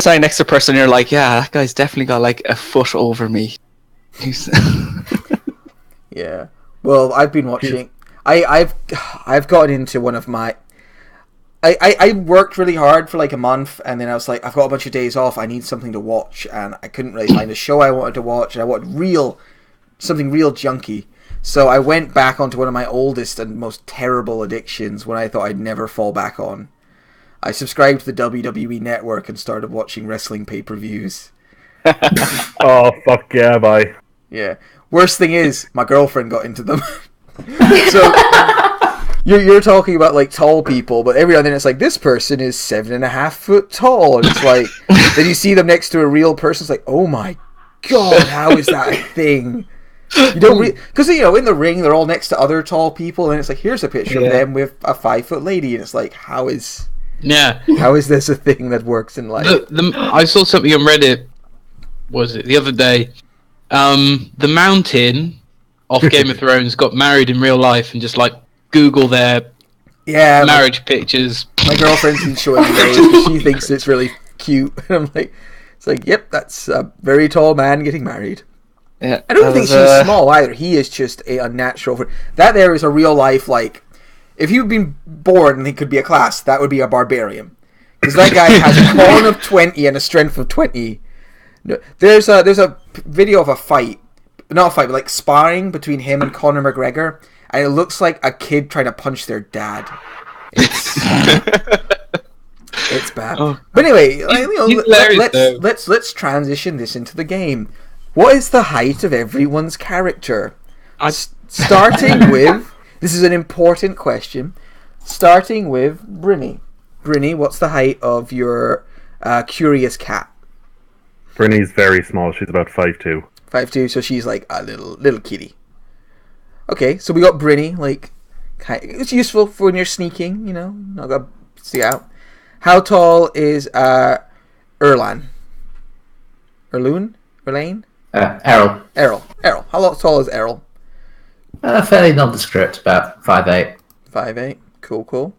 stand next to a person, you're like, yeah, that guy's definitely got like a foot over me. Yeah. Well, I've been watching. I've gotten into one of my. I worked really hard for like a month, and then I was like, I've got a bunch of days off. I need something to watch, and I couldn't really find a show I wanted to watch, and I wanted something real junky. So I went back onto one of my oldest and most terrible addictions when I thought I'd never fall back on. I subscribed to the WWE Network and started watching wrestling pay-per-views. Oh, fuck yeah, bye. Yeah. Worst thing is, my girlfriend got into them. So, you're talking about, like, tall people, but every now and then it's like, this person is 7.5 foot tall. And it's like, then you see them next to a real person, it's like, oh my god, how is that a thing? You don't because in the ring they're all next to other tall people, and it's like, here's a picture of them with a 5 foot lady, and it's like, how is this a thing that works in life? I saw something on Reddit. Was it the other day? The Mountain off Game of Thrones got married in real life, and just like Google their marriage pictures. My girlfriend's been showing me those. She thinks it's really cute, and I'm like, it's like, yep, that's a very tall man getting married. Yeah, I don't think she's small either. He is just a unnatural. That there is a real life, like, if you've been born and he could be a class, that would be a barbarian. Because that guy has a con of 20 and a strength of 20. There's a video of a fight, not a fight, but like sparring between him and Conor McGregor, and it looks like a kid trying to punch their dad. It's bad. Oh. But anyway, let's transition this into the game. What is the height of everyone's character? Starting with, this is an important question, starting with Brynny. Brynny, what's the height of your curious cat? Brynny's very small. She's about 5'2". 5'2", so she's like a little kitty. Okay, so we got Brynny. Like, it's useful for when you're sneaking, not gotta see out. How tall is Erlan? Erlune? Erlane? Errol. Errol. How tall is Errol? Fairly nondescript, about 5'8". 5'8". Cool.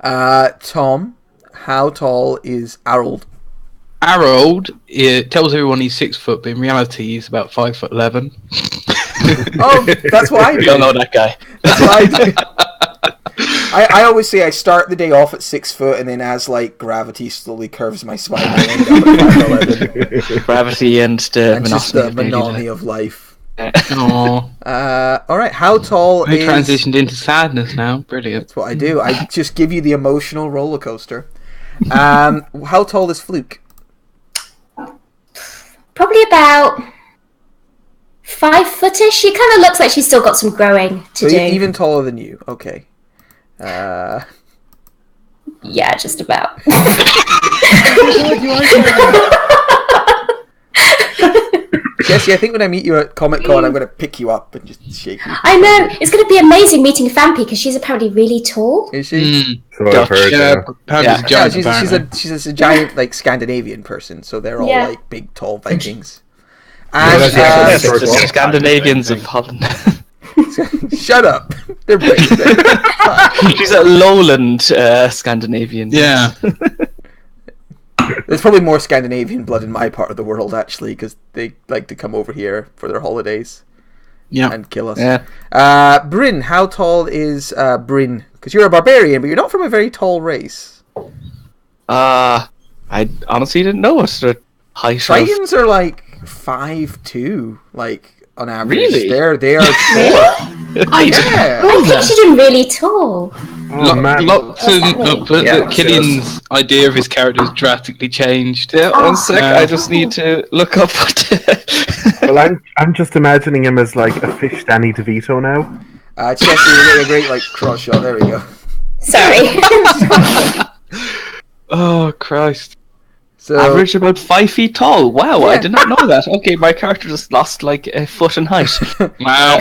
Tom, how tall is Harold? Harold, it tells everyone he's 6 foot, but in reality he's about 5'11". Oh, that's what I do. Don't know that guy. That's what I do. I always say I start the day off at 6 foot, and then as like gravity slowly curves my spine, I end up at 5'11". Gravity and the monotony of life. Aww. All right, how tall I is... transitioned into sadness now. Brilliant. That's what I do. I just give you the emotional roller coaster. How tall is Fluke? Probably about 5 footish. She kind of looks like she's still got some growing to do. Even taller than you. Okay. Yeah, just about. Jesse, I think when I meet you at Comic-Con, I'm going to pick you up and just shake you. I know. It's going to be amazing meeting Fampi because she's apparently really tall. Is she? So I've heard, She's a giant, like, Scandinavian person, so they're all, like, big, tall Vikings. And, Scandinavians of Holland. Shut up. They're British. She's a lowland Scandinavian. Yeah. There's probably more Scandinavian blood in my part of the world, actually, because they like to come over here for their holidays and kill us. Yeah. Bryn, how tall is Bryn? Because you're a barbarian, but you're not from a very tall race. I honestly didn't know what's the height. Tritons are like 5'2", like, on average. Really? They are short. I think she's really tall. Killian's idea of his character has drastically changed. Yeah, one sec. I just need to look up what... Well, I'm just imagining him as like a fish Danny DeVito now. Chelsea, you're getting a great like cross shot. There we go. Sorry. Oh Christ. So, average about 5 feet tall. Wow, I did not know that. Okay, my character just lost like a foot in height. Wow.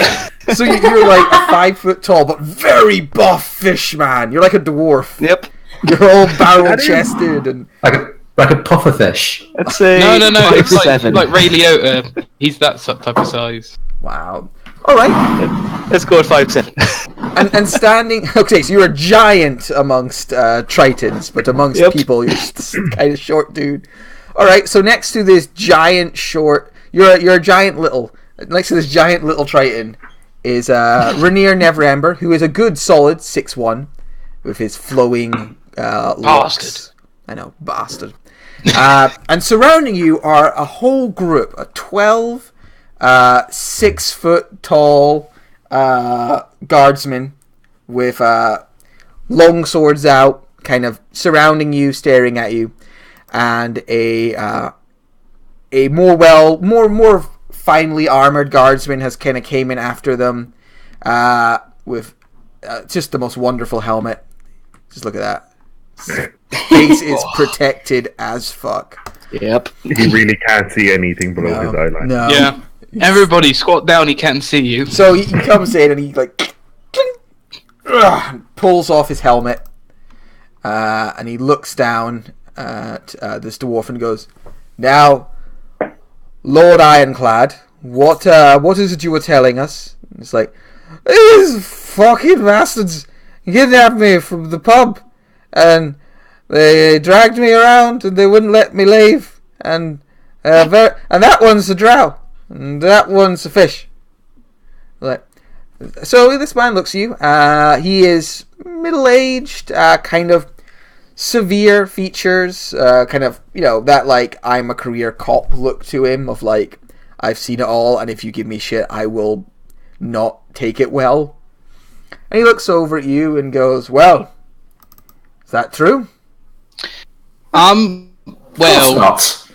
So you're like a 5 foot tall, but very buff fish man. You're like a dwarf. Yep. You're all barrel chested and like a puffer fish. I'd say No. 5'7". Like Ray Liotta. He's that type of size. wow. All right. Let's go at 5'7". And standing... Okay, so you're a giant amongst Tritons, but amongst people, you're just kind of short dude. All right, so next to this giant short... You're a giant little... Next to this giant little Triton is Rainier Neverember, who is a good solid 6'1", with his flowing locks. Bastard. I know, bastard. And surrounding you are a whole group of 12 6-foot-tall guardsmen with long swords out, kind of surrounding you, staring at you, and a more finely armored guardsman has kind of came in after them with just the most wonderful helmet. Just look at that. Face is protected as fuck. Yep. He really can't see anything below his eyeline. No. Yeah. Everybody squat down, he can't see you. So he comes in and he like pulls off his helmet and he looks down at this dwarf and goes, "Now, Lord Ironclad, what is it you were telling us?" And it's like, "These fucking bastards kidnapped me from the pub, and they dragged me around, and they wouldn't let me leave, and that one's a drow, and that one's a fish." Like, so this man looks at you. He is middle-aged, kind of severe features, kind of, that like I'm a career cop look to him of like, I've seen it all, and if you give me shit, I will not take it well. And he looks over at you and goes, "Well, is that true?" Of Well, course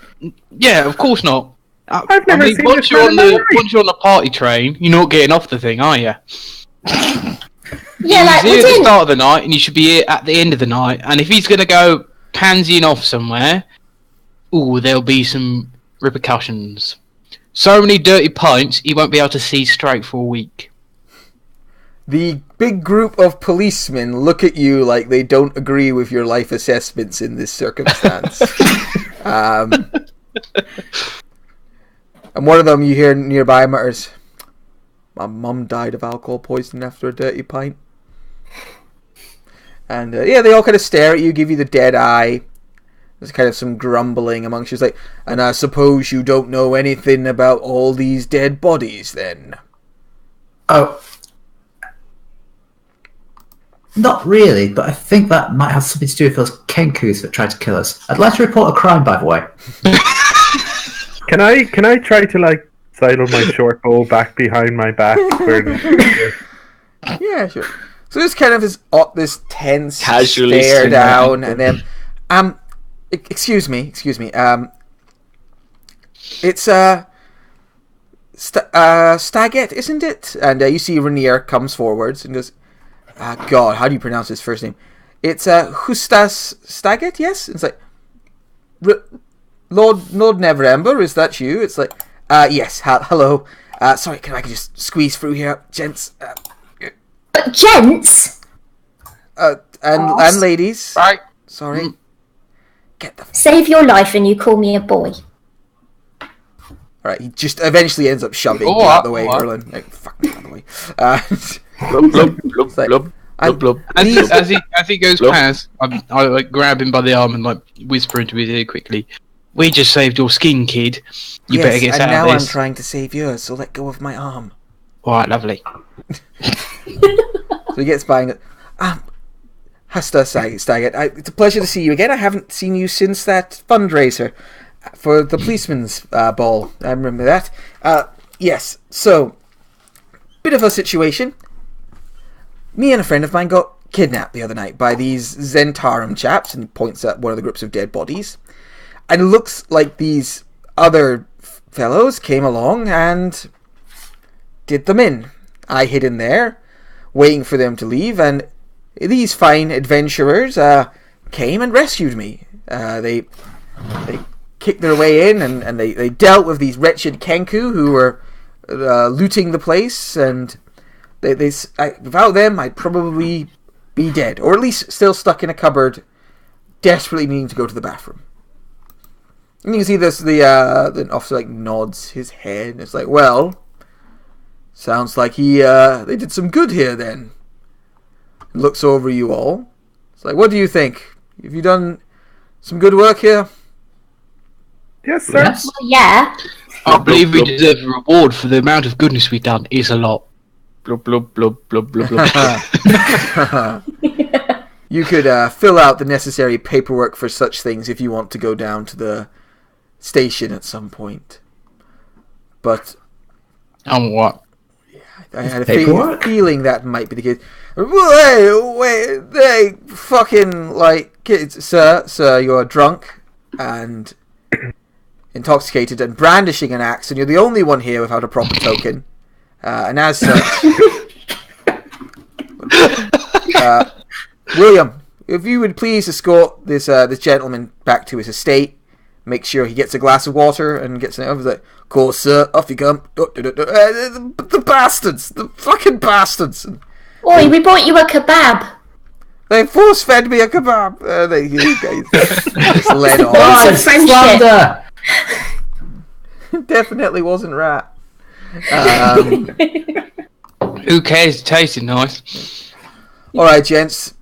yeah, of course not. I've never seen once this you're man on in my the life. once you're on the party train, you're not getting off the thing, are you? Yeah, like He's we here at the didn't. start of the night, and you should be here at the end of the night. And if he's gonna go pansying off somewhere, there'll be some repercussions. So many dirty pints, he won't be able to see straight for a week. The big group of policemen look at you like they don't agree with your life assessments in this circumstance. And one of them, you hear nearby, mutters, "My mum died of alcohol poisoning after a dirty pint." And they all kind of stare at you, give you the dead eye. There's kind of some grumbling amongst you. It's like, "And I suppose you don't know anything about all these dead bodies, then?" Oh, not really, but I think that might have something to do with those Kenkus that tried to kill us. I'd like to report a crime, by the way. Can I try to like sidle my short bow back behind my back? Yeah, sure. So this kind of is this tense Casually stare swing down, around. and then, excuse me, it's Staget, isn't it? And you see Rainier comes forwards and goes, "God, how do you pronounce his first name?" It's Hustas Staget, yes. It's like, Lord Neverember, is that you? It's like, yes. Hello. Sorry, can I just squeeze through here, gents? But gents, And ladies. Right. Sorry. Get the... save your life and you call me a boy. Alright, he just eventually ends up shoving Oh, you out the way, oh, Erlen. Like, fuck me out of the way. Blub, blub, blub, like, blub, blub, blub. As he goes Hello? past, I like grab him by the arm and like whisper into his ear quickly. "We just saved your skin, kid. You better get and out now of I'm this." trying to save yours, so let go of my arm. All right, lovely. So he gets by and goes, Hester Staggett, it's a pleasure to see you again. I haven't seen you since that fundraiser for the policeman's ball. I remember that. Yes, so, bit of a situation. Me and a friend of mine got kidnapped the other night by these Zentarum chaps, and points at one of the groups of dead bodies. And it looks like these other fellows came along and did them in. I hid in there, waiting for them to leave, and these fine adventurers came and rescued me. They kicked their way in, and they dealt with these wretched Kenku who were looting the place, and without them I'd probably be dead, or at least still stuck in a cupboard, desperately needing to go to the bathroom. And you can see this, the officer like nods his head, and it's like, "Well, Sounds like they did some good here then. Looks over you all. It's like, what do you think? Have you done some good work here? Yes, sir. Yes. Well, yeah. I believe we deserve a reward for the amount of goodness we've done. Is a lot. Blub blub blub blub blub blub. You could fill out the necessary paperwork for such things if you want to go down to the station at some point. But And what? I had a Paperwork? feeling that might be the case. Wait, they fucking, like, kids, sir, you're drunk and intoxicated and brandishing an axe, and you're the only one here without a proper token. And as such, William, if you would please escort this gentleman back to his estate, make sure he gets a glass of water and gets an over the. Of course, sir. Off you come. The bastards, the fucking bastards. Oi, we bought you a kebab. They force fed me a kebab. They just led on. Oh, It's friendship. slander! Definitely wasn't rat. Who cares? It tasted nice. All right, gents.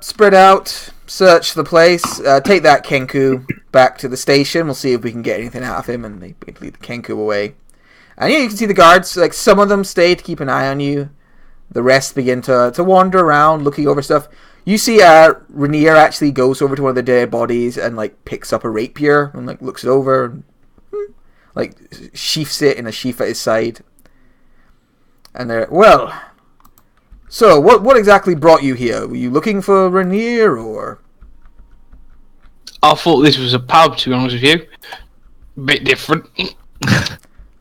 Spread out. Search the place. Take that Kenku back to the station. We'll see if we can get anything out of him, and they lead the Kenku away. And yeah, you can see the guards. Like, some of them stay to keep an eye on you. The rest begin to wander around, looking over stuff. You see, Rainier actually goes over to one of the dead bodies and like picks up a rapier and like looks it over, and, like sheaths it in a sheath at his side. And they're well. So, what exactly brought you here? Were you looking for Rainier, or? I thought this was a pub, to be honest with you. Bit different.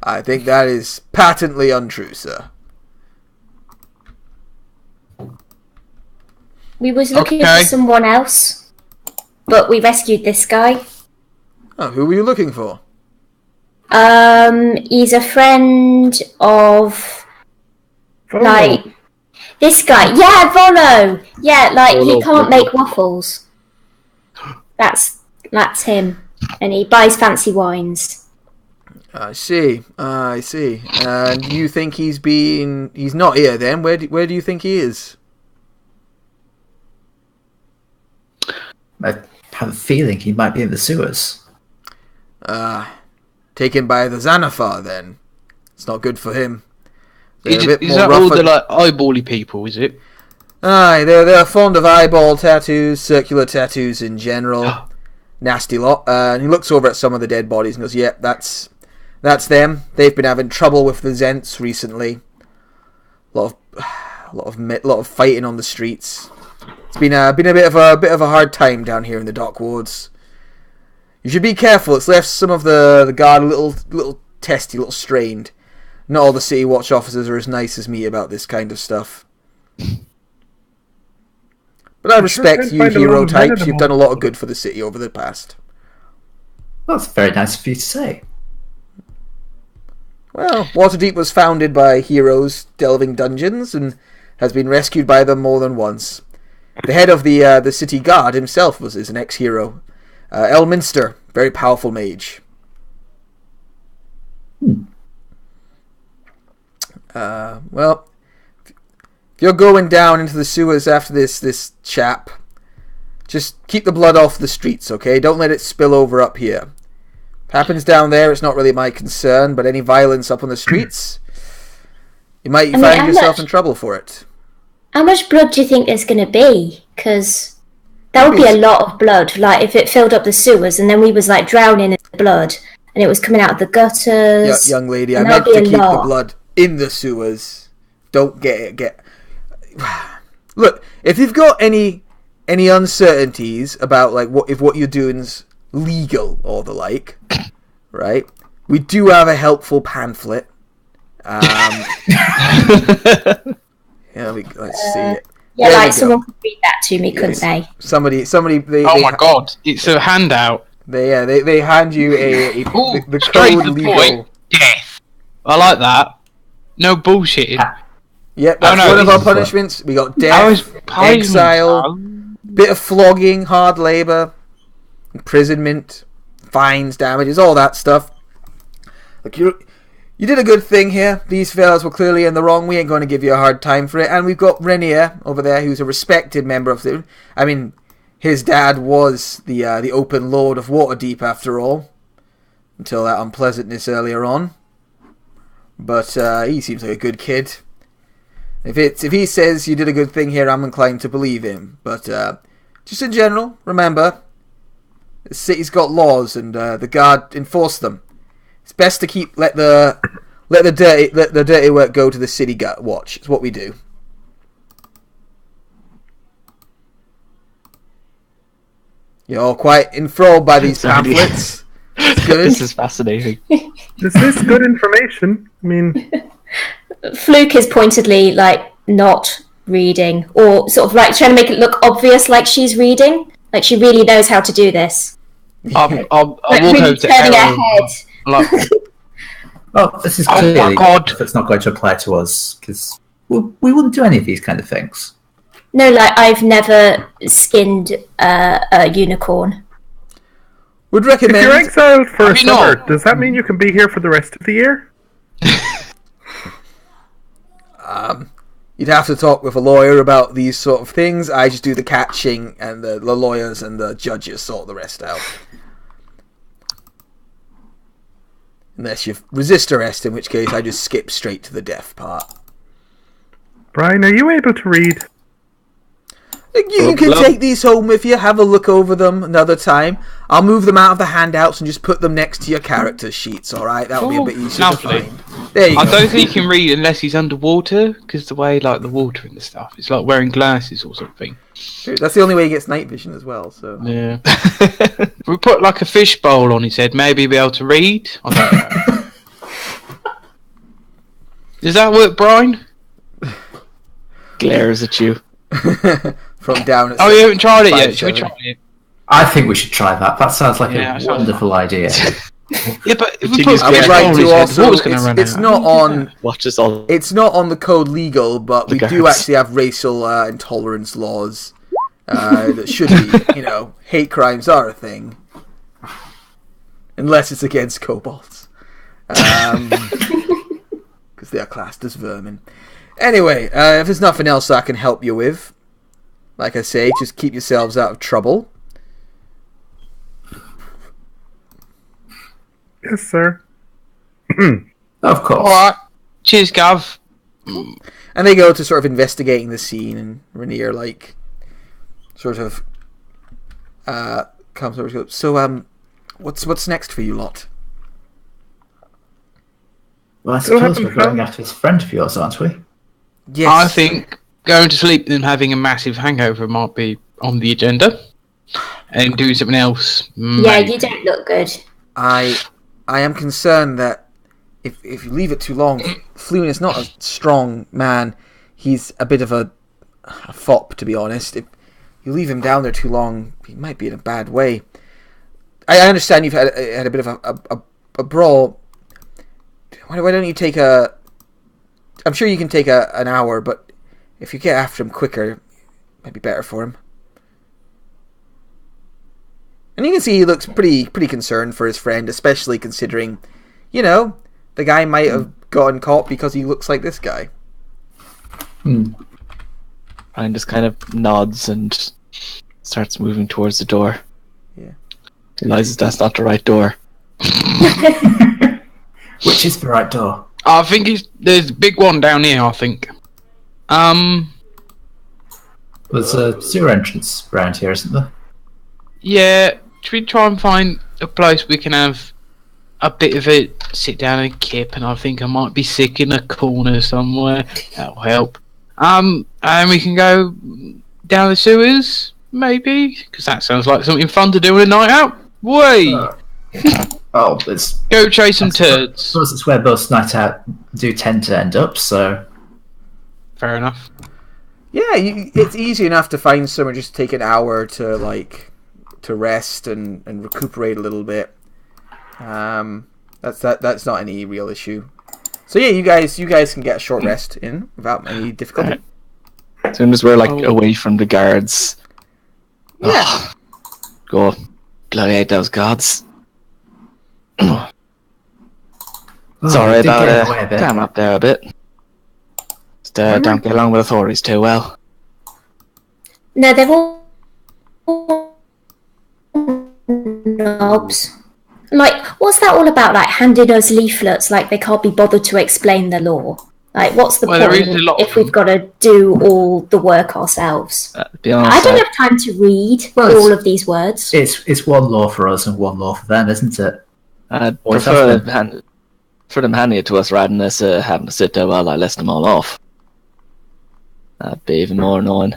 I think that is patently untrue, sir. We was looking Okay. for someone else, but we rescued this guy. Oh, who were you looking for? He's a friend of, like, this guy. Yeah, Volo. Yeah, like, he Volo, can't Volo. make waffles. That's him. And he buys fancy wines. I see. I see. And you think he's not here then? Where do you think he is? I have a feeling he might be in the sewers. Taken by the Xanathar then. It's not good for him. They're Is a bit more that rough all the and- like eyebally people? Is it? Aye, they're fond of eyeball tattoos, circular tattoos in general. Nasty lot. And he looks over at some of the dead bodies and goes, "Yep, that's them. They've been having trouble with the Zents recently. Lot of fighting on the streets. It's been a bit of a hard time down here in the dock wards. You should be careful. It's left some of the guard a little testy, a little strained. Not all the city watch officers are as nice as me about this kind of stuff. But I respect you, hero types. You've done a lot of good for the city over the past." Well, that's very nice of you to say. Well, Waterdeep was founded by heroes delving dungeons and has been rescued by them more than once. The head of the city guard himself is an ex-hero. Elminster, very powerful mage. Well, if you're going down into the sewers after this chap, just keep the blood off the streets, okay? Don't let it spill over up here. If it happens down there, it's not really my concern, but any violence up on the streets, you might mean, find how yourself much- in trouble for it. How much blood do you think there's going to be? Because that would be a lot of blood. Like, if it filled up the sewers and then we was, like, drowning in the blood and it was coming out of the gutters. Young lady, I and meant that'd to be a keep the lot. blood in the sewers. Don't get. Look, if you've got any uncertainties about like what you're doing's legal or the like, right? We do have a helpful pamphlet. Yeah, let's see it. Yeah, There we like, go. someone could read that to me, couldn't they? Somebody. Oh my god! It's a handout. They hand you Ooh, the straight code to the legal. point. Death. I like that. No bullshitting. Yep, that's no, one of our this- punishments. We got How is death, punishment, exile, son? bit of flogging, hard labour, imprisonment, fines, damages, all that stuff. Like You did a good thing here. These fellas were clearly in the wrong. We ain't going to give you a hard time for it. And we've got Renier over there, who's a respected member of the... I mean, his dad was the open lord of Waterdeep, after all. Until that unpleasantness earlier on. But he seems like a good kid. If he says you did a good thing here, I'm inclined to believe him. But just in general, remember, the city's got laws, and the guard enforce them. It's best to let the dirty work go to the city watch. It's what we do. You're all quite enthralled by these pamphlets. It's good. This is fascinating. Is this good information? I mean, Fluke is pointedly like not reading, or sort of like trying to make it look obvious, like she's reading, like she really knows how to do this. I'll Like walk really over to turning her Aaron. head. Like, Well, this is Oh my clearly God. it's not going to apply to us because we wouldn't do any of these kind of things. No, like I've never skinned a unicorn. Would if you're recommend... exiled for a Have you summer, not? does that mean you can be here for the rest of the year? You'd have to talk with a lawyer about these sort of things. I just do the catching, and the lawyers and the judges sort the rest out. Unless you resist arrest, in which case I just skip straight to the death part. Brian, are you able to read? You can take these home with you, have a look over them another time. I'll move them out of the handouts and just put them next to your character sheets, alright? That'll be a bit easier lovely. to find. There you I go. don't think he can read unless he's underwater, because the way like the water and the stuff, it's like wearing glasses or something. That's the only way he gets night vision as well, so... Yeah. We put like a fish bowl on his head, maybe he'll be able to read. I don't know. Does that work, Brian? Glares at you. From down at... Oh, you haven't tried it 5, yet. Should we 7. try it? I think we should try that. That sounds like Yeah, a that sounds wonderful idea. Yeah, but if we thing put is, a I would fish like bowl on to his head, the also... water's going to run It's out. not on... Watches all. It's not on the code legal, but we The do guards. actually have racial intolerance laws that should be, hate crimes are a thing. Unless it's against kobolds. Because they are classed as vermin. Anyway, if there's nothing else I can help you with, like I say, just keep yourselves out of trouble. Yes, sir. Of course. Alright. Cheers, Gav. And they go to sort of investigating the scene, and Rainier, sort of comes over to go, so, what's next for you lot? Well, I Still suppose haven't we're going found- after this friend of yours, aren't we? Yes. I think going to sleep and having a massive hangover might be on the agenda. And doing something else. Yeah, maybe. you don't look good. I am concerned that if you leave it too long, Fluin is not a strong man. He's a bit of a fop, to be honest. If you leave him down there too long, he might be in a bad way. I understand you've had a bit of a brawl. Why don't you take a... I'm sure you can take an hour, but if you get after him quicker, it might be better for him. And you can see he looks pretty concerned for his friend, especially considering, the guy might have gotten caught because he looks like this guy. Ryan just kind of nods and starts moving towards the door. Yeah. Realizes that's not the right door. Which is the right door? I think there's a big one down here, I think. There's a sewer entrance around here, isn't there? Yeah, should we try and find a place we can have a bit of a sit down and kip, and I think I might be sick in a corner somewhere. That'll help. And we can go down the sewers, maybe? Because that sounds like something fun to do on a night out. Way! Oh, it's... Go chase some I turds. suppose it's where most night out do tend to end up, so... Fair enough. Yeah, it's easy enough to find somewhere, just take an hour to rest and recuperate a little bit. That's not any real issue. So yeah, you guys can get a short rest in without any difficulty. As soon as we're away from the guards, Yeah. go bloody hate those gods. Sorry did about get away a bit. I'm up there a bit. Just don't get along with authorities too well. No, they're all knobs. Like, what's that all about? Like, handing us leaflets like they can't be bothered to explain the law. Like, what's the point if we've got to do all the work ourselves? Be honest, I don't have time to read all of these words. It's one law for us and one law for them, isn't it? I'd prefer them handing it to us rather than us having to sit there while I list them all off. That'd be even more annoying.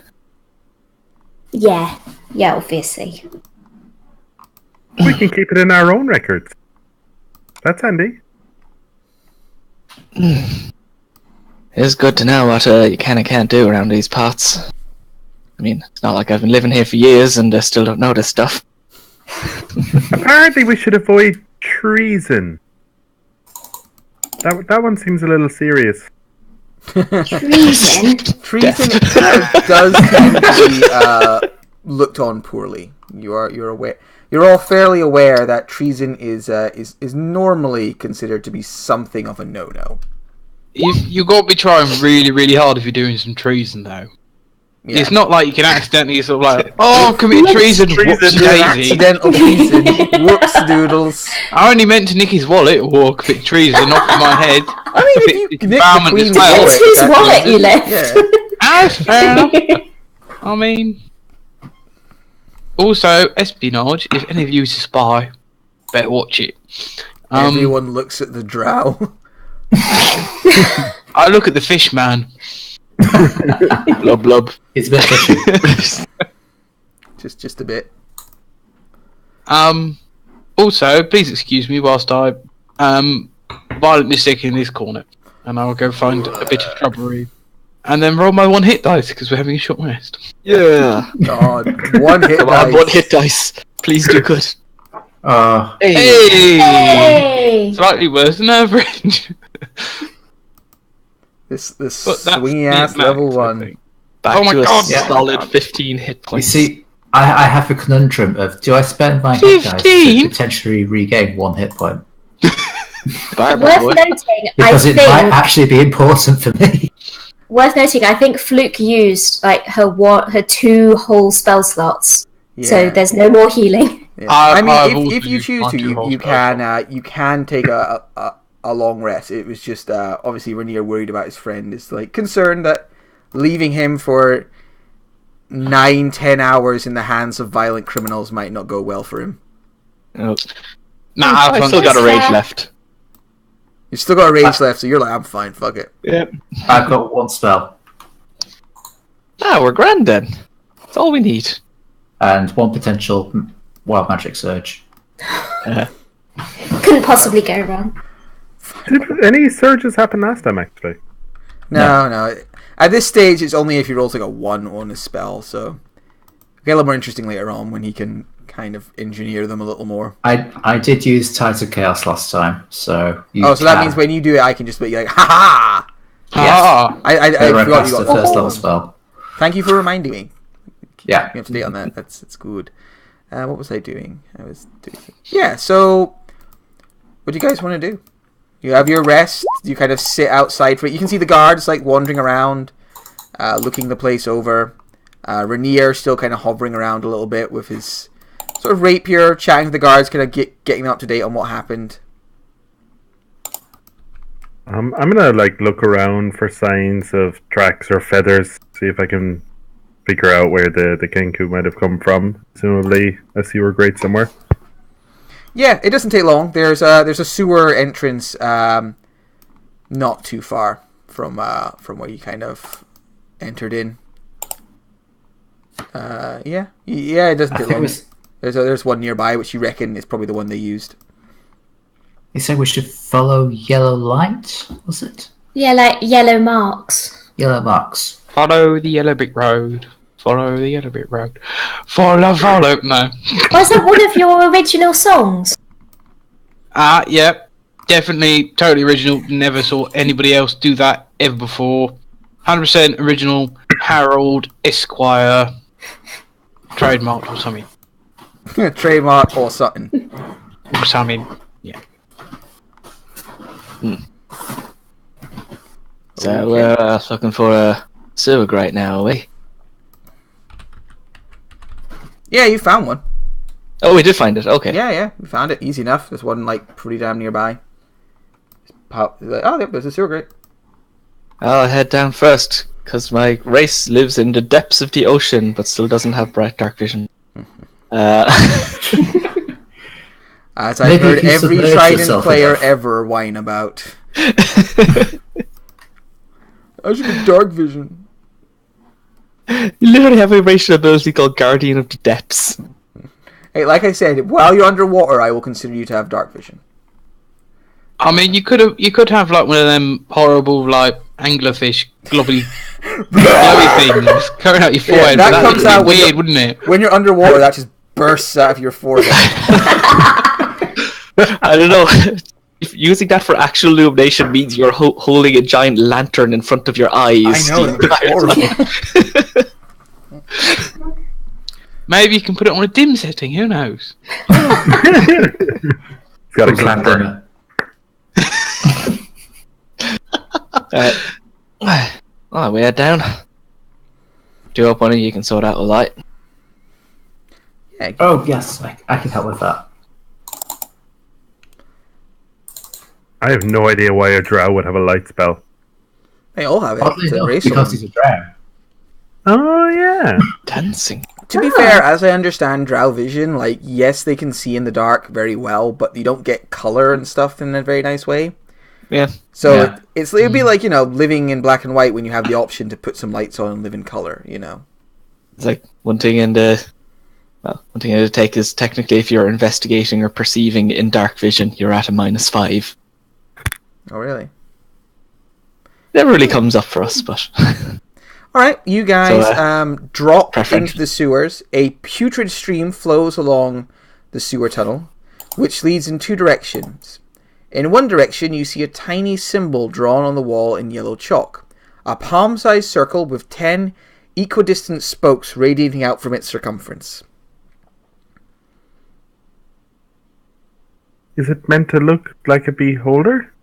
Yeah, obviously. We can keep it in our own records. That's handy. It's good to know what you can and can't do around these parts. I mean, it's not like I've been living here for years and I still don't know this stuff. Apparently we should avoid treason. That one seems a little serious. Treason? Treason does tend to be looked on poorly. You're aware. You're all fairly aware that treason is normally considered to be something of a no-no. You got to be trying really, really hard if you're doing some treason, though. Yeah. It's not like you can accidentally sort of like, oh, commit treason, whoops daisy. Accidental treason, whoops doodles. I only meant to nick his wallet or commit treason off my head. I mean, if you nick the Queen's wallet, it's whose wallet you left. Yeah. That's fair enough. I mean, also espionage. If any of you is a spy, better watch it. Everyone looks at the drow. I look at the fish man. Blub blub. It's a bit fishy. just a bit. Also, please excuse me whilst I violently stick in this corner, and I'll go find a bit of shrubbery, and then roll my 1 hit dice because we're having a short rest. Yeah. God, 1 hit Come dice. on, 1 hit dice. Please do good. Hey! Slightly worse than average. This swingy ass level 1. Back oh my to God. a solid 15 hit You points. see, I have a conundrum of, do I spend my hit dice to potentially regain 1 hit point? Worth noting, Because it might actually be important for me. Worth noting, I think Fluke used like her 2 whole spell slots, so there's no more healing. Yeah. I mean, if you choose to, you can take a long rest. It was just obviously Rainier worried about his friend. Is like concerned that leaving him for 9-10 hours in the hands of violent criminals might not go well for him. Oh. Nah, I've still got a rage left. You've still got a rage left, so you're like, I'm fine, fuck it. Yep. I've got 1 spell. We're grand then. That's all we need. And 1 potential wild magic surge. Couldn't possibly go wrong. Did any surges happen last time, actually? No. At this stage, it's only if you roll like a 1 on a spell, so it'll get a little more interesting later on when he can kind of engineer them a little more. I did use Tides of Chaos last time, so so that means when you do it, I can just be like, ha ha! Yes. I forgot you got the first level spell. Thank you for reminding me. Yeah. You have to stay on that. That's good. What was I doing? So what do you guys want to do? You have your rest. You kind of sit outside for it. You can see the guards like wandering around, looking the place over. Rainier still kind of hovering around a little bit with his sort of rapier, chatting to the guards, kind of getting them up to date on what happened. I'm gonna look around for signs of tracks or feathers, see if I can figure out where the Kenku might have come from. Presumably a sewer grate somewhere. Yeah, it doesn't take long. There's a sewer entrance not too far from where you kind of entered in. It doesn't take long. There's one nearby which you reckon is probably the one they used. You said we should follow yellow light, was it? Yeah, like yellow marks. Yellow marks. Follow the yellow brick road. Follow the yellow brick road. Follow. No. Was that one of your original songs? Yep. Definitely totally original. Never saw anybody else do that ever before. 100% original. Harold Esquire. Trademark or something. Trademark or something. Something. Yeah. So we're looking for a sewer grate now, are we? Yeah, you found one. Oh, we did find it. Okay. Yeah, we found it. Easy enough. There's one like pretty damn nearby. There's a sewer grate. I'll head down first, because my race lives in the depths of the ocean, but still doesn't have bright dark vision. As I've heard every Trident player ever whine about. I should have dark vision. You literally have a racial ability called Guardian of the Depths. Hey, like I said, while you're underwater, I will consider you to have dark vision. I mean, you could have like one of them horrible like anglerfish glowy things coming out your forehead. Yeah, that comes out weird, wouldn't it? When you're underwater, that just bursts out of your forehead. I don't know. If using that for actual illumination means you're holding a giant lantern in front of your eyes. I know, that's horrible. Maybe you can put it on a dim setting. Who knows? It's got a lantern. Oh, we head down. Do you hope one of you can sort out a light? Yeah. Oh yes, I can help with that. I have no idea why a drow would have a light spell. They all have it. Because he's a drow. Oh yeah. Dancing. To be fair, as I understand drow vision, like, yes, they can see in the dark very well, but you don't get color and stuff in a very nice way. Yeah. So it'd be like, living in black and white when you have the option to put some lights on and live in color, It's like one thing to take is technically if you're investigating or perceiving in dark vision, you're at a -5. Oh, really? Never really comes up for us, but... Alright, you guys drop preference. into the sewers. A putrid stream flows along the sewer tunnel, which leads in two directions. In one direction, you see a tiny symbol drawn on the wall in yellow chalk. A palm-sized circle with 10 equidistant spokes radiating out from its circumference. Is it meant to look like a beholder?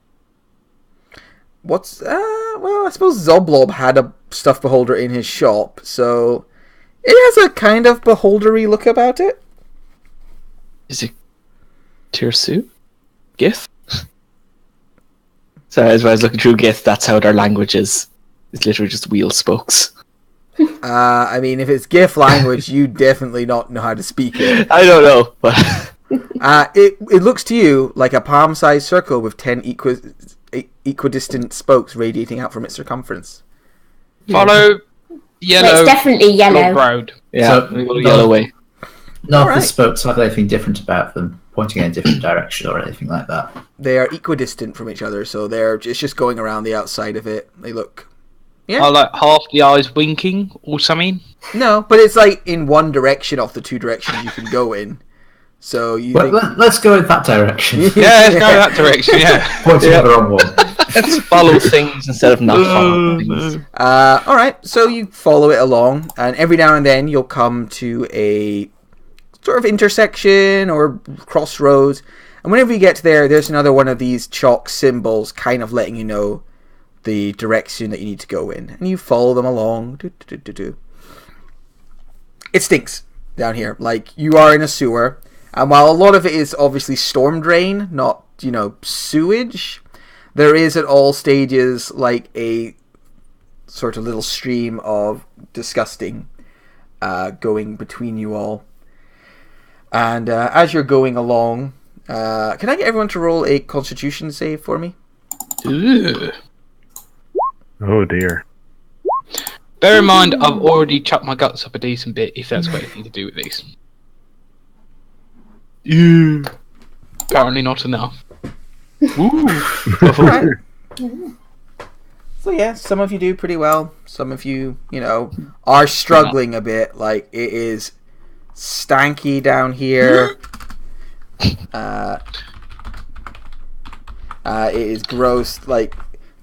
Well, I suppose Zoblob had a stuffed beholder in his shop, so it has a kind of beholdery look about it. Is it Tirsu? Gith? So as I was looking through Gith, that's how their language is. It's literally just wheel spokes. I mean, if it's Gith language, you definitely not know how to speak it. I don't know, but... It looks to you like a palm-sized circle with 10 equidistant spokes radiating out from its circumference. Follow yellow. Well, it's definitely yellow. Road. Yeah, So, we go yellow way. None of the spokes have anything different about them, pointing in a different direction or anything like that. They are equidistant from each other, so it's just going around the outside of it. They look... Yeah. Are like half the eyes winking or something? No, but it's like in one direction off the two directions you can go in. So let's go in that direction. Yeah, let's go in that direction, yeah. Pointing at the wrong one. Let's follow things instead of not following things. Alright, so you follow it along, and every now and then you'll come to a sort of intersection or crossroads, and whenever you get there, there's another one of these chalk symbols kind of letting you know the direction that you need to go in, and you follow them along. It stinks down here. Like, you are in a sewer, and while a lot of it is obviously storm drain, not, sewage, there is at all stages like a sort of little stream of disgusting going between you all. And as you're going along, can I get everyone to roll a Constitution save for me? Ugh. Oh dear. Bear in mind, I've already chucked my guts up a decent bit, if that's got anything to do with these. Apparently not enough. Right. So yeah, some of you do pretty well. Some of you, are struggling a bit. Like, it is stanky down here. It is gross. Like,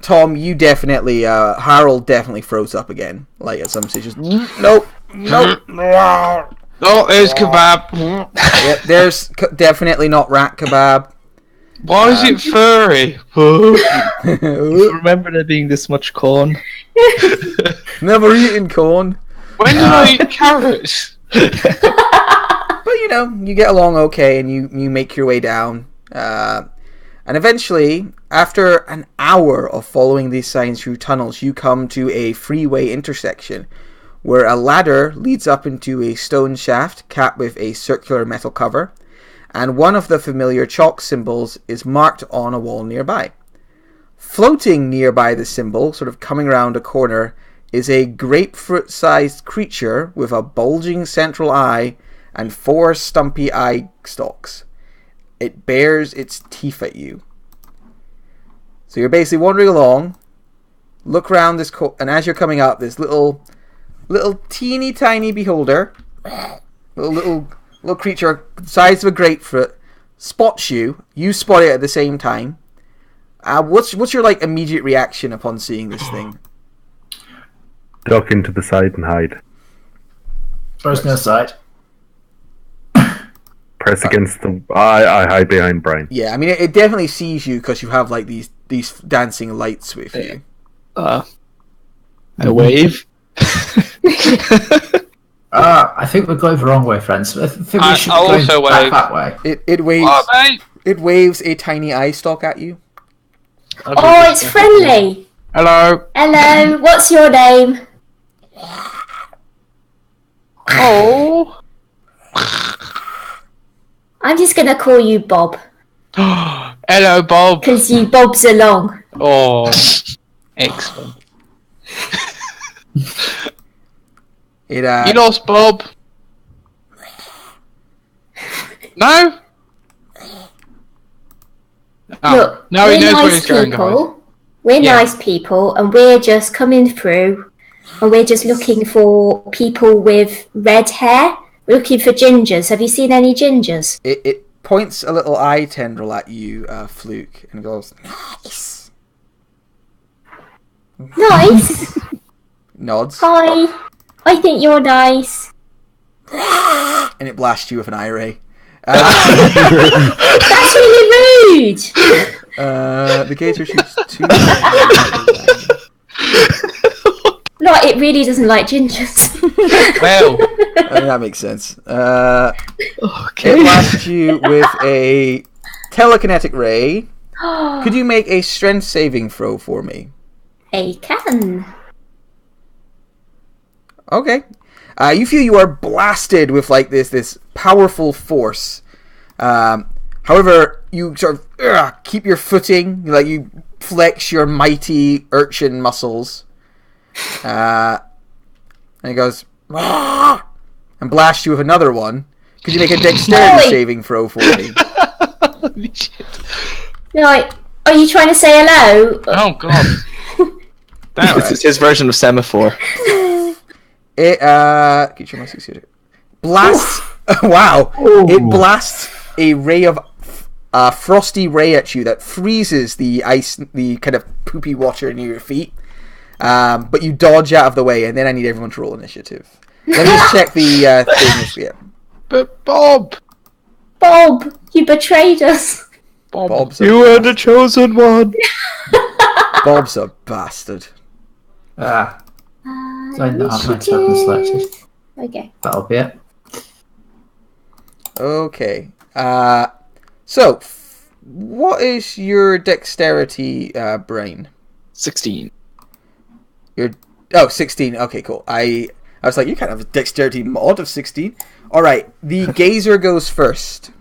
Tom, you definitely, Harold definitely froze up again. Like, at some stage, just, nope. Oh, there's kebab. Yep, there's definitely not rat kebab. Why is it furry? Remember there being this much corn? Never eaten corn. When did I eat carrots? But you get along okay, and you make your way down. And eventually, after an hour of following these signs through tunnels, you come to a freeway intersection where a ladder leads up into a stone shaft capped with a circular metal cover, and one of the familiar chalk symbols is marked on a wall nearby. Floating nearby the symbol, sort of coming around a corner, is a grapefruit-sized creature with a bulging central eye and 4 stumpy eye stalks. It bares its teeth at you. So you're basically wandering along, look around this, and as you're coming up, this little teeny tiny beholder, little creature the size of a grapefruit, spots you. You spot it at the same time. What's your immediate reaction upon seeing this thing? Duck into the side and hide. First no side. Press against the. I hide behind Brian. Yeah, I mean it definitely sees you because you have these dancing lights with you. I wave. I think we're going the wrong way, friends. I think we should I'll go also back wave. that way. It waves. Oh, mate. It waves a tiny eye stalk at you. Oh, it's friendly. Hello. Hello, what's your name? Oh. I'm just going to call you Bob, Hello, Bob. because you bobs along. Oh, excellent. It You lost Bob. No? Oh, Look, now he we're knows where nice he's going, guys. people. We're Yeah. nice people, and we're just coming through, and we're just looking for people with red hair. We're looking for gingers. Have you seen any gingers? It points a little eye tendril at you, Fluke, and goes, "Nice." Nice. Nods, Hi. I think you're nice. and it blasts you with an eye ray. That's really rude. The gator shoots 2. No, it really doesn't like gingers. Well, That makes sense. Okay. It blasts you with a telekinetic ray. Could you make a strength saving throw for me? I can. Okay. You feel you are blasted with this powerful force. However, you sort of keep your footing. You flex your mighty urchin muscles. And he goes and blasts you with another one. Could you make a dexterity saving throw for me? Like, are you trying to say hello? oh god. Damn. This is his version of semaphore. It get your mouse here. Blasts. Wow! It blasts a ray of frosty ray at you that freezes the ice, the kind of poopy water near your feet. But you dodge out of the way, and then I need everyone to roll initiative. Let me just check the thing. But Bob. Bob, you betrayed us. Bob's You were the chosen one. Bob's a bastard. So I don't have my token selected. Okay. That'll be it. Okay. So, what is your dexterity, Brain? 16. 16. Okay, cool. I was like, you can't have a dexterity mod of 16. Alright, the gazer goes first.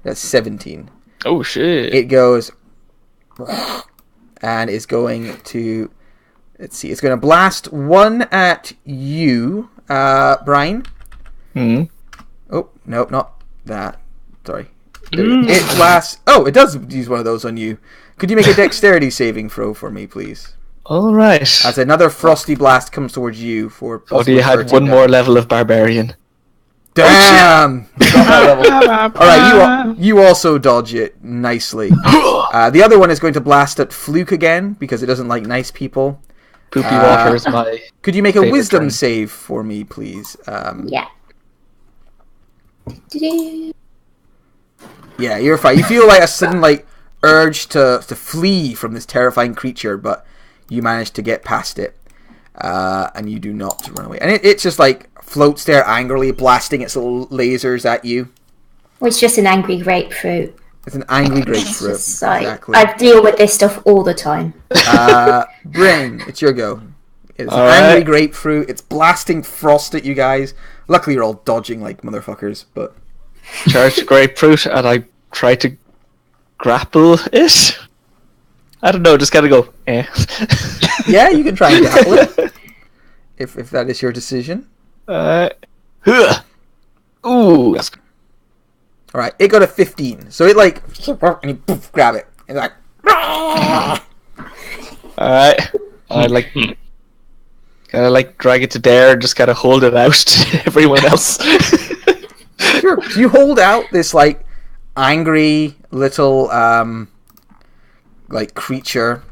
That's 17. Oh shit. It goes and is going to, let's see, it's going to blast one at you, Brian. Hmm. Oh, no, not that. Sorry. It blasts, oh, it does use one of those on you. Could you make a dexterity saving throw for me, please? Alright. As another frosty blast comes towards you for Oh, do you had 13 one more damage. level of barbarian? Damn! Alright, you also dodge it nicely. The other one is going to blast at Fluke again, because it doesn't like nice people. Poopy water is my... Could you make a favorite wisdom drink. save for me, please? Yeah. Yeah, you're fine. You feel like a sudden, urge to flee from this terrifying creature, but you manage to get past it, and you do not run away. And it just like floats there angrily, blasting its little lasers at you. Well, it's just an angry grapefruit. It's an angry grapefruit. Exactly. I deal with this stuff all the time. Brain, it's your go. It's an angry grapefruit. It's blasting frost at you guys. Luckily, you're all dodging like motherfuckers, but... Charge grapefruit, and I try to grapple it. I don't know, just gotta go, eh. Yeah, you can try and grapple it. If that is your decision. Ooh, that's good. Alright, it got a 15. So it like... And you poof, grab it. It's like... Alright. Gotta like drag it to there and just gotta hold it out to everyone else. Sure. So you hold out this like angry little like creature.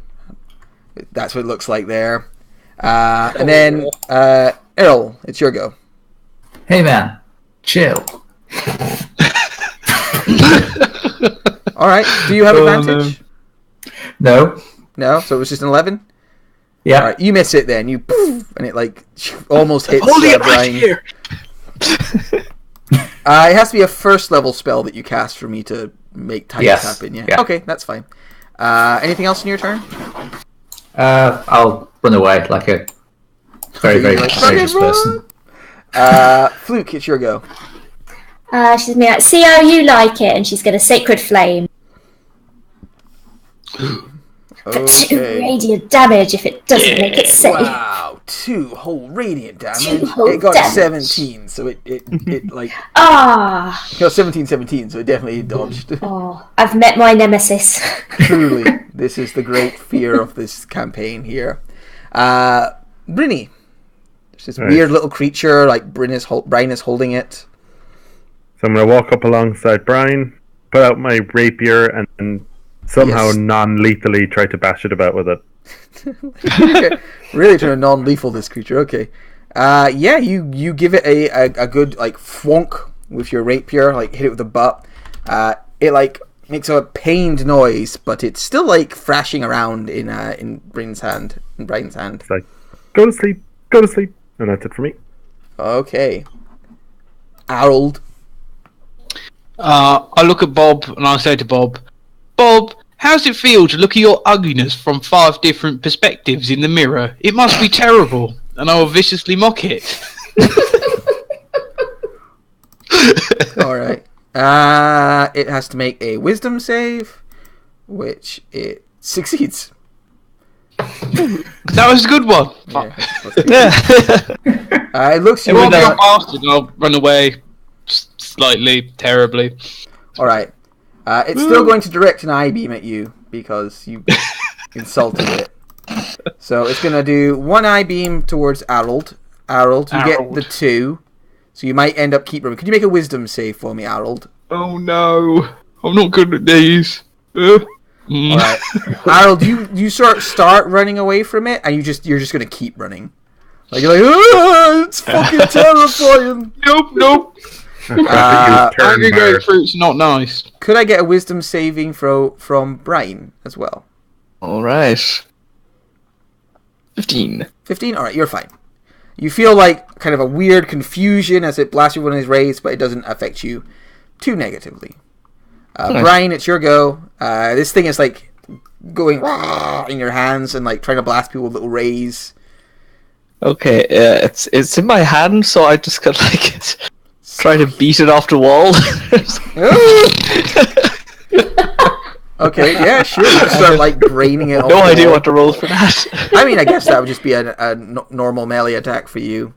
That's what it looks like there. And then Errol, it's your go. Hey man, chill. Alright, do you have advantage? No. No, so it was just an 11? Yeah. Alright, you miss it then. You poof, and it like almost hits Brian. Here. It has to be a first level spell that you cast for me to make Titus happen, yeah? Okay, that's fine. Anything else in your turn? I'll run away like a very, very courageous person. Fluke, it's your go. She's gonna be like, see how you like it, and she's got a sacred flame. For 2 radiant damage if it doesn't make it safe. Wow, 2 whole radiant damage. It got damage. 17, so it like... It got 17, so it definitely dodged. Oh, I've met my nemesis. Truly, this is the great fear of this campaign here. Brynny. There's this weird little creature, like Brian is holding it. So I'm going to walk up alongside Brian, put out my rapier, and somehow non-lethally try to bash it about with it. Really trying to non-lethal this creature. Okay. You give it a good like thwonk with your rapier, like hit it with the butt. It like makes a pained noise, but it's still like thrashing around in Brian's hand. It's like, go to sleep, and that's it for me. Okay. Harold. I look at Bob and I say to Bob, how's it feel to look at your ugliness from 5 different perspectives in the mirror? It must be terrible. And I will viciously mock it. Alright. It has to make a wisdom save, which it succeeds. That was a good one. It looks it won't be a bastard. I'll run away slightly, terribly. Alright. It's still going to direct an eye beam at you because you insulted it. So it's going to do 1 eye beam towards Harold. Harold, you get the 2. So you might end up keep running. Could you make a wisdom save for me, Harold? Oh no. I'm not good at these. Alright. Harold, you start running away from it and you're just going to keep running. Like you're like, it's fucking terrifying. Nope. Angry grapefruit's not nice. Could I get a wisdom saving throw from Brian as well? Alright. 15. 15? Alright, you're fine. You feel like kind of a weird confusion as it blasts you when it's raised, but it doesn't affect you too negatively. Brian, it's your go. This thing is like going in your hands and like trying to blast people with little rays. Okay, it's in my hand, so I just got like try to beat it off the wall. Okay, yeah, sure. You just start like draining it off No the idea wall. what to roll for that. I mean, I guess that would just be a normal melee attack for you.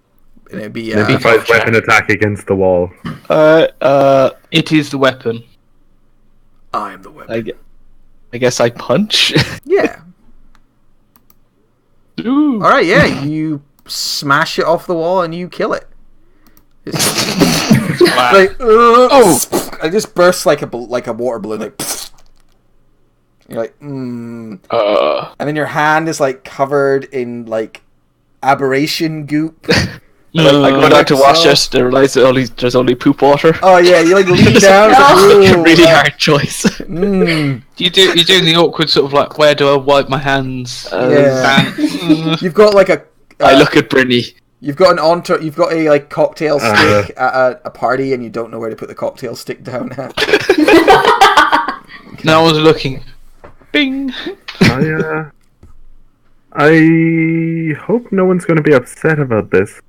And it'd be Fight weapon attack against the wall. It is the weapon. I'm the weapon. I guess I punch. Yeah. Ooh. Alright, yeah, you smash it off the wall and you kill it. Like, it just bursts like a water balloon, like. You're like, and then your hand is like covered in like aberration goop, I go down to wash it, and realize there's only poop water. Oh yeah, you like lean down. Really hard choice. You're doing the awkward sort of like, where do I wipe my hands? You've got like a. I look at Brynny. You've got You've got a like cocktail stick at a party, and you don't know where to put the cocktail stick down at. No one's looking. Bing. I hope no one's going to be upset about this.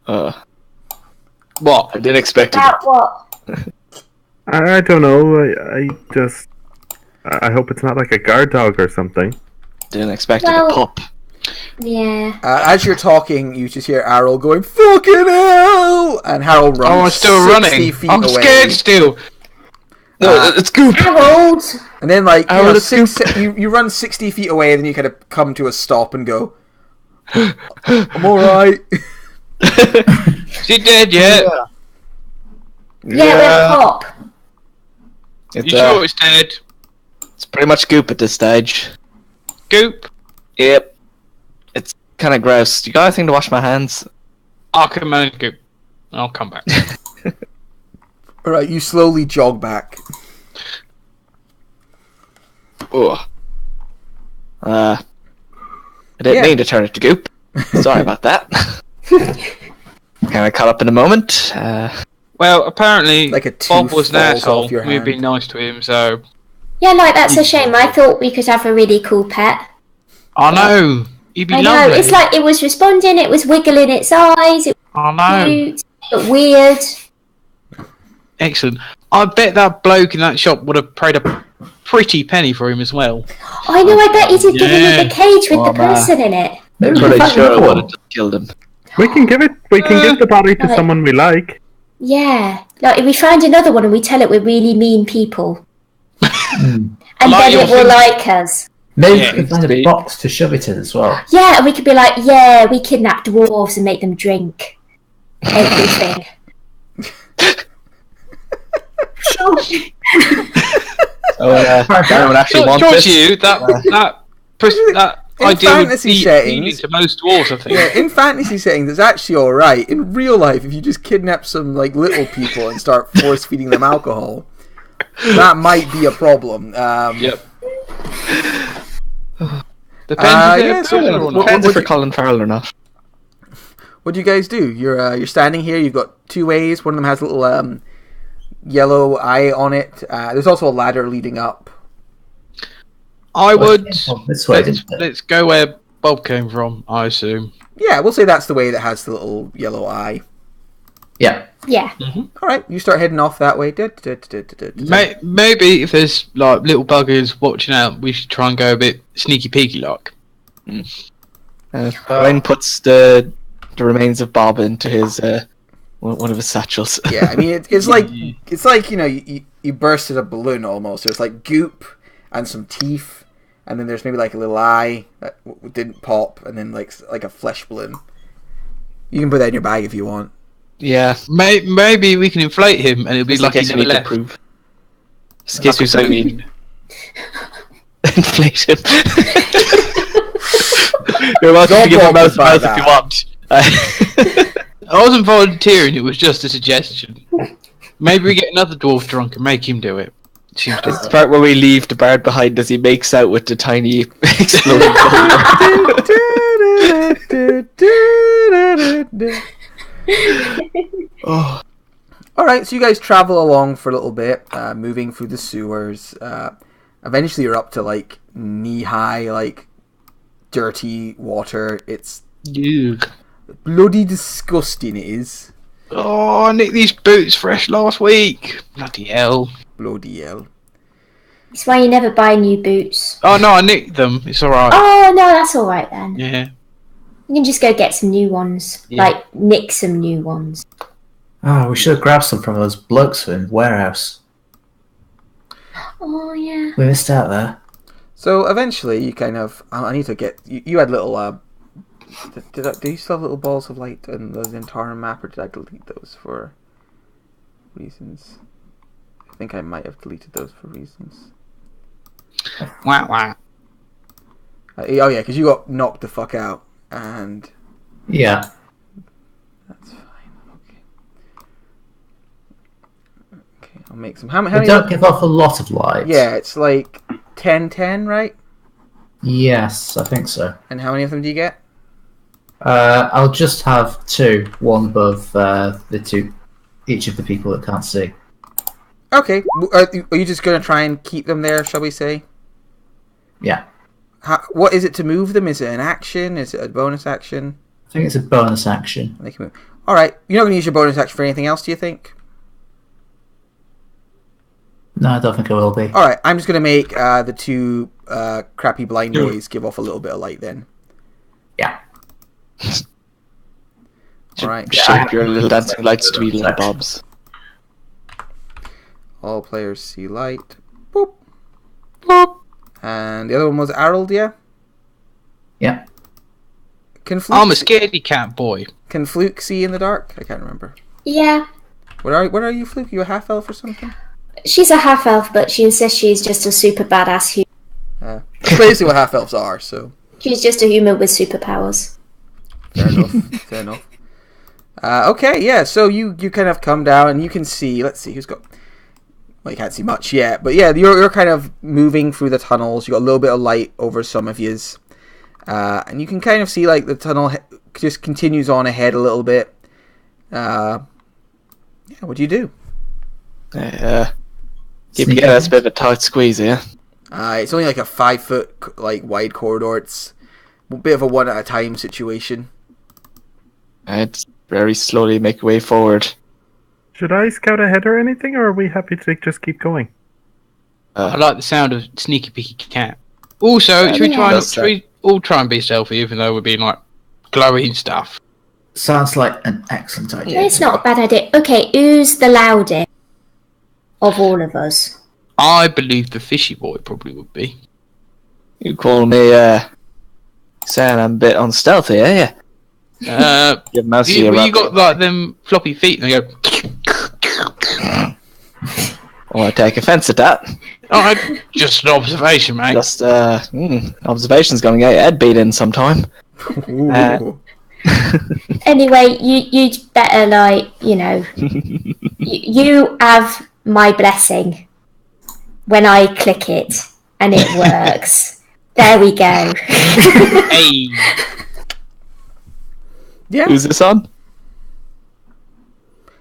What? I didn't expect it. What? I don't know. I hope it's not like a guard dog or something. Didn't expect it to pop. Yeah. As you're talking, you just hear Harold going, "Fucking hell!" And Harold runs. Oh, I'm still running. I'm scared still. No, it's Goop. Harold! And then, like, you run 60 feet away, and then you kind of come to a stop and go, "I'm alright." Is he dead yet? Yeah, we're pop. You sure it's dead? It's pretty much Goop at this stage. Goop? Yep. It's kind of gross. You got anything to wash my hands? I can manage Goop. I'll come back. Alright, you slowly jog back. Oh. I didn't mean to turn it to Goop. Sorry about that. Kind of caught up in a moment. Well, apparently, like a tooth Bob was an falls asshole. off your We've hand. been nice to him, so... Yeah, like, that's a shame. I thought we could have a really cool pet. I know. He'd be I know, lovely. it's like it was responding, it was wiggling its eyes, it was I know. cute, but weird. Excellent. I bet that bloke in that shop would have paid a pretty penny for him as well. I know, I bet he did give him the cage with the person in it. Maybe Pretty find sure I more. would have killed him. We can give the body to someone we like. Yeah, like if we find another one and we tell it we're really mean people. And Like then it will like us. Maybe Yeah, we can find a box to shove it in as well. Yeah, and we could be like, yeah, we kidnap dwarves and make them drink everything. Anyone actually want George, this? you, that idea would fantasy be settings- appealing to most dwarves, I think. Yeah, in fantasy settings, it's actually alright. In real life, if you just kidnap some like little people and start force feeding them alcohol, that might be a problem. Yep. Depends Depends if we're Colin Farrell or not. What do you guys do? You're standing here. You've got two ways. One of them has a little yellow eye on it. There's also a ladder leading up. I would. This way, didn't it? Let's go where Bob came from, I assume. Yeah, we'll say that's the way that has the little yellow eye. Yeah. Yeah. All right, you start heading off that way. Maybe if there's like little buggers watching out, we should try and go a bit sneaky peeky like. Ryan puts the remains of Bob into his one of his satchels. Yeah, I mean it's like you know you bursted a balloon almost. There's like goop and some teeth, and then there's maybe like a little eye that didn't pop, and then like a flesh balloon. You can put that in your bag if you want. Yeah, Maybe we can inflate him, and it'll be just like in he case never we need to left. prove. Just in case we say we inflate him. You're welcome to give him a mouth if you want. I wasn't volunteering; it was just a suggestion. Maybe we get another dwarf drunk and make him do it. Seems to It's the part where we leave the bard behind as he makes out with the tiny exploding Oh. Alright, so you guys travel along for a little bit, moving through the sewers. Eventually you're up to like knee-high, like dirty water. It's Yuck. bloody disgusting, it is. Oh, I nicked these boots fresh last week. Bloody hell. Bloody hell. It's why you never buy new boots. Oh no, I nicked them. It's alright. Oh, no, that's alright then. Yeah. You can just go get some new ones. Yeah. Like, nick some new ones. Oh, we should have grabbed some from those blokes in warehouse. Oh, yeah. We missed out there. So eventually you kind of... I need to get... You had little... do you still have little balls of light in the entire map, or did I delete those for reasons? I think I might have deleted those for reasons. Wah wah. Oh yeah, because you got knocked the fuck out, and Yeah. That's fine. Okay, I'll make some. How They many? don't give off a lot of light. Yeah, it's like 10-10, right? Yes, I think so. And how many of them do you get? I'll just have 2, one above the 2, each of the people that can't see. Okay. Are you just going to try and keep them there, shall we say? Yeah. What is it to move them? Is it an action? Is it a bonus action? I think it's a bonus action. They can move. All right. You're not going to use your bonus action for anything else, do you think? No, I don't think I will be. All right. I'm just going to make the 2 crappy blind boys give off a little bit of light then. Yeah. All right. Shape your little dancing lights to be little bobs. All players see light. Boop. Boop. And the other one was Harold, yeah? Yeah. I'm a scaredy cat boy. Can Fluke see in the dark? I can't remember. Yeah. What are you, Fluke? You a half elf or something? She's a half elf, but she insists she's just a super badass human. That's basically what half elves are, so. She's just a human with superpowers. Fair enough. Fair enough. Okay, yeah, so you kind of come down and you can see, let's see, who's got... Well, you can't see much yet, but yeah, you're kind of moving through the tunnels. You got a little bit of light over some of yous. And you can kind of see, like, the tunnel just continues on ahead a little bit. Yeah, what do you do? Keep together, that's a bit of a tight squeeze, yeah? It's only like a 5-foot like wide corridor. It's a bit of a one at a time situation. It's very slowly make your way forward. Should I scout ahead or anything, or are we happy to just keep going? I like the sound of sneaky peeky cat. Also, should we all try and be stealthy, even though we're being like glowy and stuff? Sounds like an excellent idea. It's not a bad idea. Okay, who's the loudest of all of us? I believe the fishy boy probably would be. You call me, saying I'm a bit unstealthy, eh? Yeah. You got like them floppy feet and they go... Oh, I take offence at that. Oh, just an observation, mate. Just, observation's gonna get your head beat in sometime. Anyway, you better, like, you know, you have my blessing when I click it and it works. There we go. Hey. Yeah. Who's this on?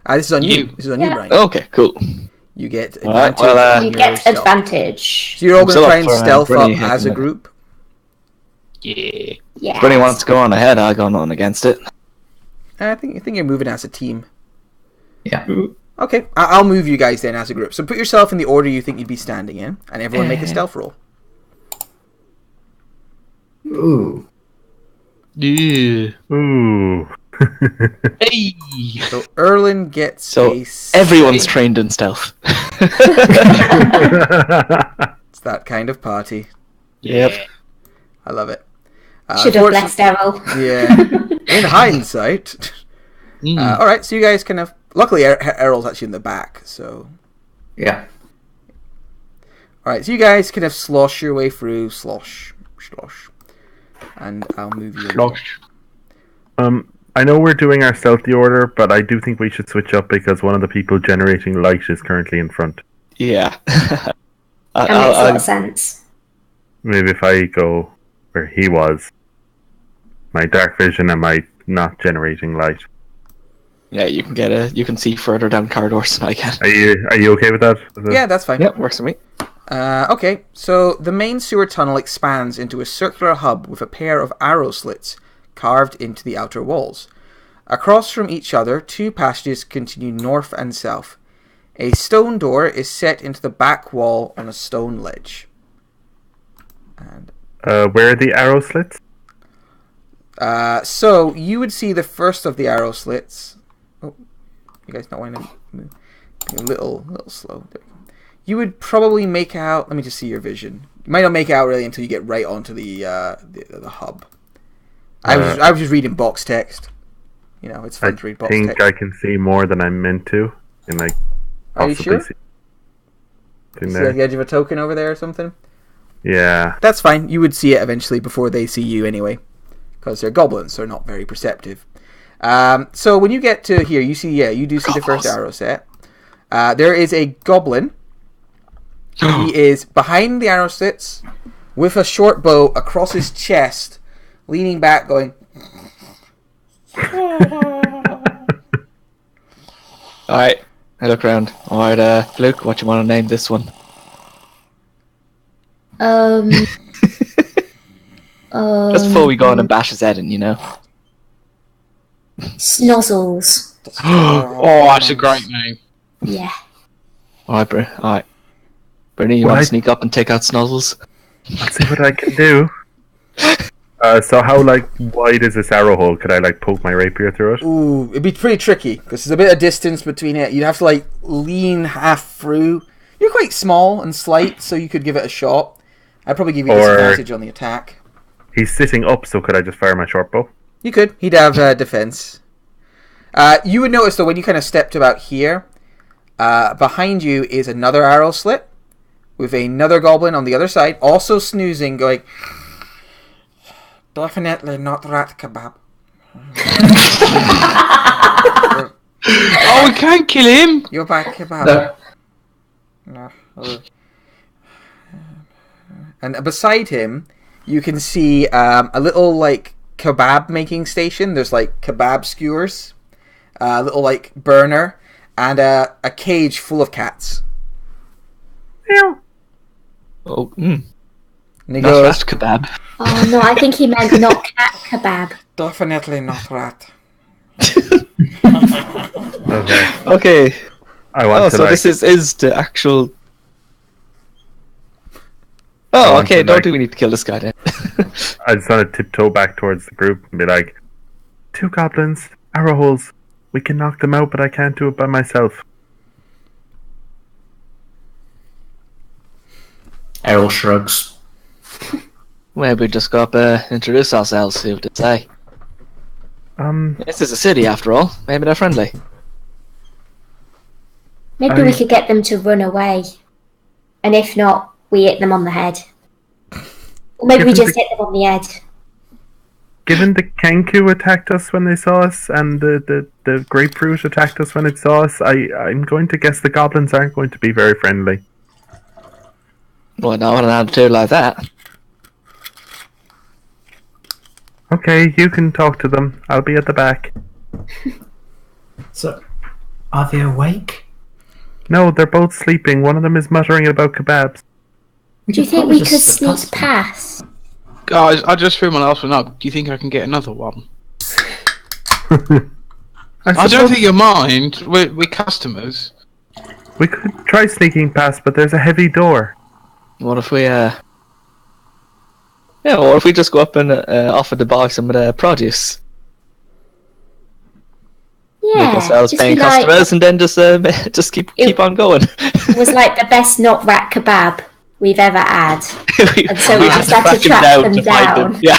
This is on you. This is on you, Yeah. Brian. Okay, cool. You get Alright, advantage. well, You get advantage. So you're all going to try and for, stealth up Bruni as a heading group. Yeah. Yeah. If anyone wants to go on ahead, I'll go on against it. I think you're moving as a team. Yeah. Okay, I'll move you guys then as a group. So put yourself in the order you think you'd be standing in, and everyone make a stealth roll. Ooh. Yeah. Ooh. Hey. So Erlin gets So a... everyone's trained in stealth. It's that kind of party. Yep. I love it. Should have blessed Errol. Yeah. In hindsight. Alright, so you guys kind of... Luckily, Errol's actually in the back, so... Yeah. Alright, so you guys kind of slosh your way through. Slosh. And I'll move you. Slosh. I know we're doing our stealthy order, but I do think we should switch up because one of the people generating light is currently in front. Yeah. That makes a lot of sense. Maybe if I go where he was, my dark vision and my not generating light. Yeah, you can see further down corridors than I can. Are you okay with that? Yeah, that's fine. Yep, works for me. Okay, so the main sewer tunnel expands into a circular hub with a pair of arrow slits carved into the outer walls. Across from each other, 2 passages continue north and south. A stone door is set into the back wall on a stone ledge. And Where are the arrow slits? so you would see the first of the arrow slits. Oh, you guys not want to move? A little slow. There we go. You would probably make out. Let me just see your vision. You might not make it out really until you get right onto the hub. I was just reading box text. You know, it's fun to read box text. I think I can see more than I'm meant to, and like. Are you sure? See like the edge of a token over there or something? Yeah. That's fine. You would see it eventually before they see you anyway, because they're goblins. So they're not very perceptive. So when you get to here, you see, you do see the first arrow set. There is a goblin. He is behind the arrow slits with a short bow across his chest, leaning back, going. Alright, I look around. Alright, Luke, what you want to name this one? Just before we go on and bash his head in, Snozzles. Oh, that's a great name. Yeah. Alright. Bernie, you want to sneak up and take out Snozzles? I'll see what I can do. So how, wide is this arrow hole? Could I, poke my rapier through it? Ooh, it'd be pretty tricky, because there's a bit of distance between it. You'd have to, lean half through. You're quite small and slight, so you could give it a shot. I'd probably give you disadvantage on the attack. He's sitting up, so could I just fire my short bow? You could. He'd have defense. You would notice, though, when you kind of stepped about here, behind you is another arrow slit with another goblin on the other side, also snoozing, going, definitely not rat kebab. Oh, we can't kill him! You're back kebab. No. And beside him, you can see a little, kebab making station. There's, kebab skewers, a little, burner, and a cage full of cats. Yeah. Oh, And he not goes, rat kebab. Oh no, I think he meant not cat kebab. definitely not rat. Okay. Okay. I want to, so this is the actual... Oh, okay, don't think we need to kill this guy then. I just want to tiptoe back towards the group and be like, 2 goblins, arrow holes. We can knock them out, but I can't do it by myself. Errol shrugs. Maybe we just go up introduce ourselves, see what they say. This is a city after all. Maybe they're friendly. Maybe we could get them to run away. And if not, we hit them on the head. Or maybe we just hit them on the head. Given the Kenku attacked us when they saw us, and the grapefruit attacked us when it saw us, I'm going to guess the goblins aren't going to be very friendly. Well, not an attitude like that. Okay, you can talk to them. I'll be at the back. So, are they awake? No, they're both sleeping. One of them is muttering about kebabs. Do you think we could sneak past? Guys, I just threw my last one up. Do you think I can get another one? I don't think you'll mind. We're customers. We could try sneaking past, but there's a heavy door. What if we, what if we just go up and offer to buy some of the produce? Yeah, make ourselves just paying be like, customers and then just keep on going. It was like the best not rat kebab we've ever had. And so we just had to track track them down. Yeah.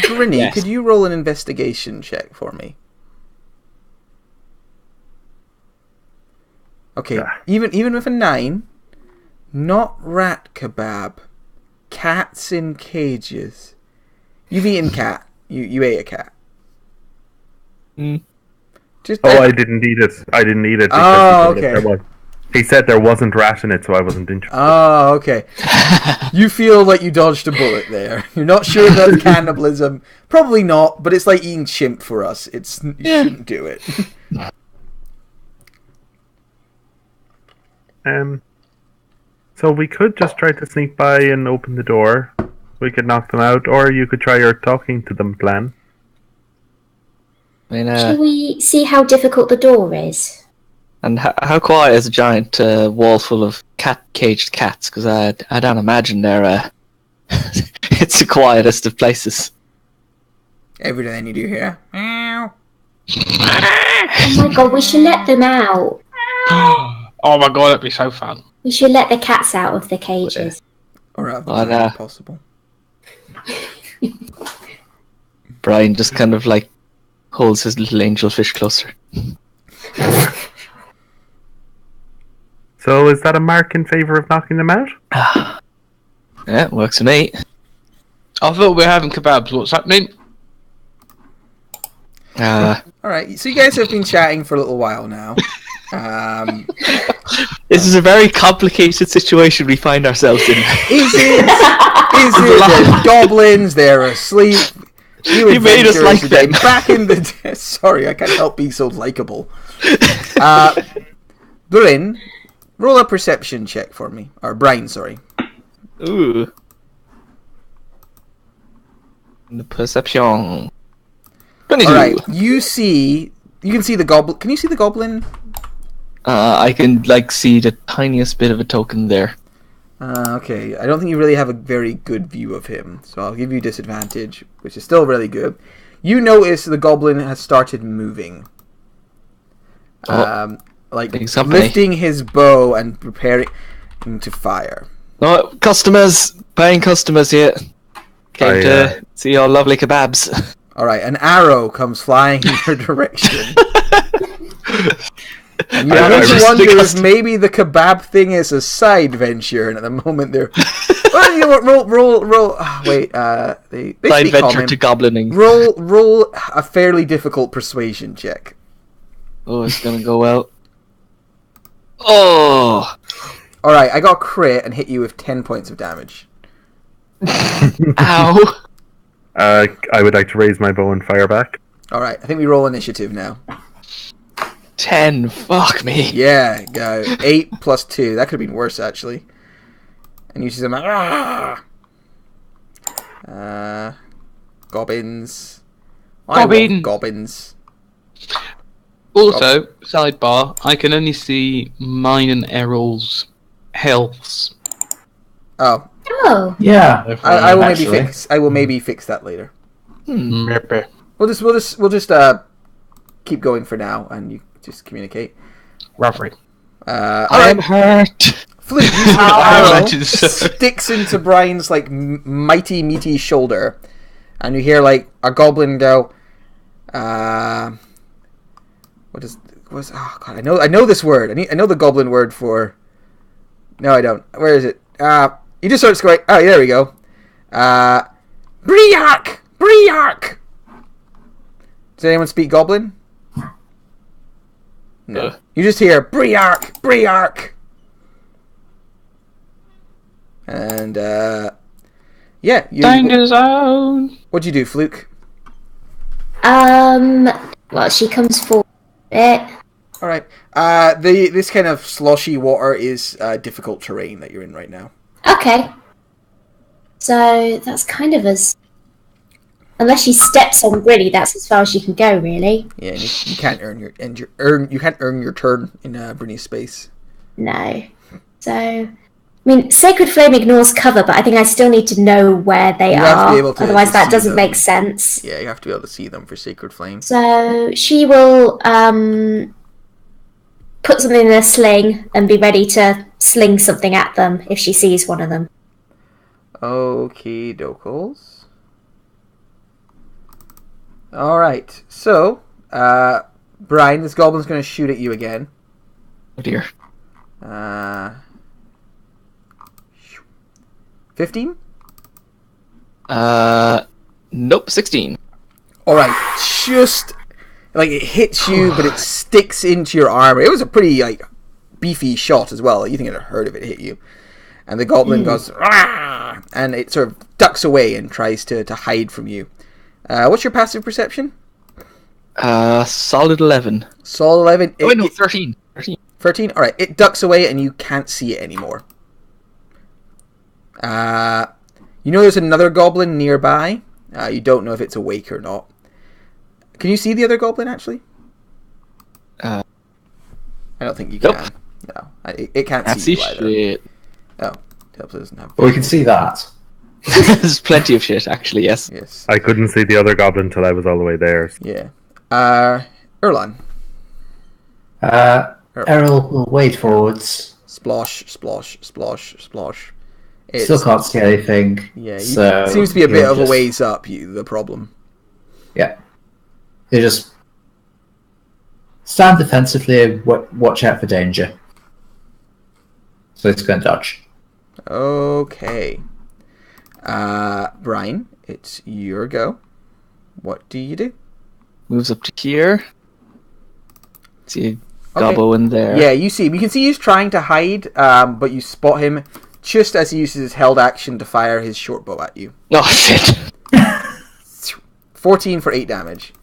Brynny, Yes. could you roll an investigation check for me? Okay, even with a 9, not rat kebab, cats in cages. You've eaten cat. You ate a cat. I didn't eat it. I didn't eat it. Oh, because he said okay. there was. He said there wasn't rat in it, so I wasn't interested. Oh, okay. You feel like you dodged a bullet there. You're not sure that's cannibalism. Probably not, but it's like eating chimp for us. You shouldn't do it. So we could just try to sneak by and open the door. We could knock them out, or you could try your talking to them plan. I mean, Shall we see how difficult the door is? and how quiet is a giant wall full of caged cats? Because I don't imagine they're it's the quietest of places. Everything you do here. Meow. Oh my god, we should let them out. Oh my god, that'd be so fun. We should let the cats out of the cages. Or out Oh, of no. possible. Brian just kind of like holds his little angelfish closer. So is that a mark in favour of knocking them out? Yeah, works for me. I thought we were having kebabs. What's happening? All right, so you guys have been chatting for a little while now. This is a very complicated situation we find ourselves in. Is it? There's goblins, they're asleep. You made us like them. Back in the day. Sorry, I can't help being so likable. Bryn, roll a perception check for me. Or Brian, sorry. Ooh. The perception. 22. Alright, you can see the goblin. Can you see the goblin? I can see the tiniest bit of a token there. Okay, I don't think you really have a very good view of him, so I'll give you disadvantage, which is still really good. You notice the goblin has started moving. Lifting his bow and preparing to fire. Oh, buying customers here. Came to see our lovely kebabs. Alright, an arrow comes flying in your direction. And you have to wonder if maybe the kebab thing is a side venture, and at the moment they're... Well, you know what, roll... wait, they side venture to goblining. Roll a fairly difficult persuasion check. Oh, it's gonna go well. Oh! Alright, I got a crit and hit you with 10 points of damage. Ow! I would like to raise my bow and fire back. Alright, I think we roll initiative now. 10, fuck me. Yeah, go. 8 plus 2. That could have been worse, actually. And you see them... Gobbins. Gobbins. Also, sidebar, I can only see mine and Errol's healths. Oh. Oh. Yeah. I will maybe fix that later. We'll just keep going for now, and you just communicate. Roughly. I'm hurt. Flute, arrow sticks into Brian's mighty meaty shoulder, and you hear a goblin go. Oh god, I know this word. I know the goblin word for. No, I don't. Where is it? You just start going. Oh, there we go. Briark! Does anyone speak goblin? No. You just hear Briark! And yeah, Danger zone. What'd you do, Fluke? Well, she comes forward a bit. All right. This kind of sloshy water is difficult terrain that you're in right now. Okay. So that's kind of unless she steps on Brilly, that's as far as she can go, really. Yeah, you can't earn your turn in Brilly's space. No. So, Sacred Flame ignores cover, but I think I still need to know where they are. Otherwise, that doesn't make sense. Yeah, you have to be able to see them for Sacred Flame. So she will put something in a sling and be ready to sling something at them if she sees one of them. Okie dokes. Alright, so, Brian, this goblin's going to shoot at you again. Oh dear. 15? Nope, 16. Alright, just, it hits you, but it sticks into your armor. It was a pretty, beefy shot as well. You think I'd have heard of it hit you. And the goblin goes, Rah! And it sort of ducks away and tries to hide from you. What's your passive perception? Solid 11. Solid 11? Oh, wait, no, 13. 13? Alright, it ducks away and you can't see it anymore. You know there's another goblin nearby. You don't know if it's awake or not. Can you see the other goblin, actually? I don't think you can. Nope. No, it can't see you either. Shit. Oh, it doesn't have... Well, we can see that. There's plenty of shit, actually, yes. Yes. I couldn't see the other goblin till I was all the way there. Yeah. Erlan. Errol will wade forwards. Splosh, splosh, splosh, splosh. Still can't see anything. Yeah, so seems to be a bit of a ways up, the problem. Yeah. You just stand defensively and watch out for danger. So it's going to dodge. Okay. Brian, it's your go. What do you do? moves up to here. See a gobbo in there. Yeah, you see him. You can see he's trying to hide, but you spot him just as he uses his held action to fire his short bow at you. Oh, shit. 14 for 8 damage.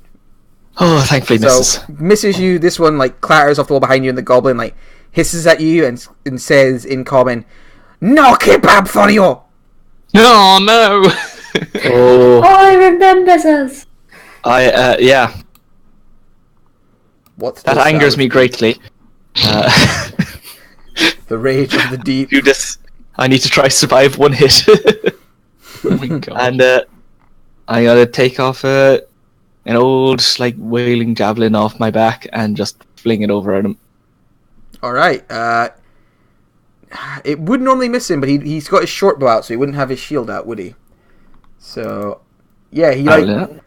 Oh, thankfully misses. So, misses you. This one, like, clatters off the wall behind you, and the goblin, like, hisses at you and says in common, "No kebab for you!" Oh, no! Oh, he remembers us. Yeah. What's That angers me greatly. The rage of the deep. Do this. I need to try survive one hit. Oh my god. And I gotta take off an old, like, wailing javelin off my back and just fling it over at him. Alright, it would normally miss him, but he's got his short bow out, so he wouldn't have his shield out, would he? So, yeah, he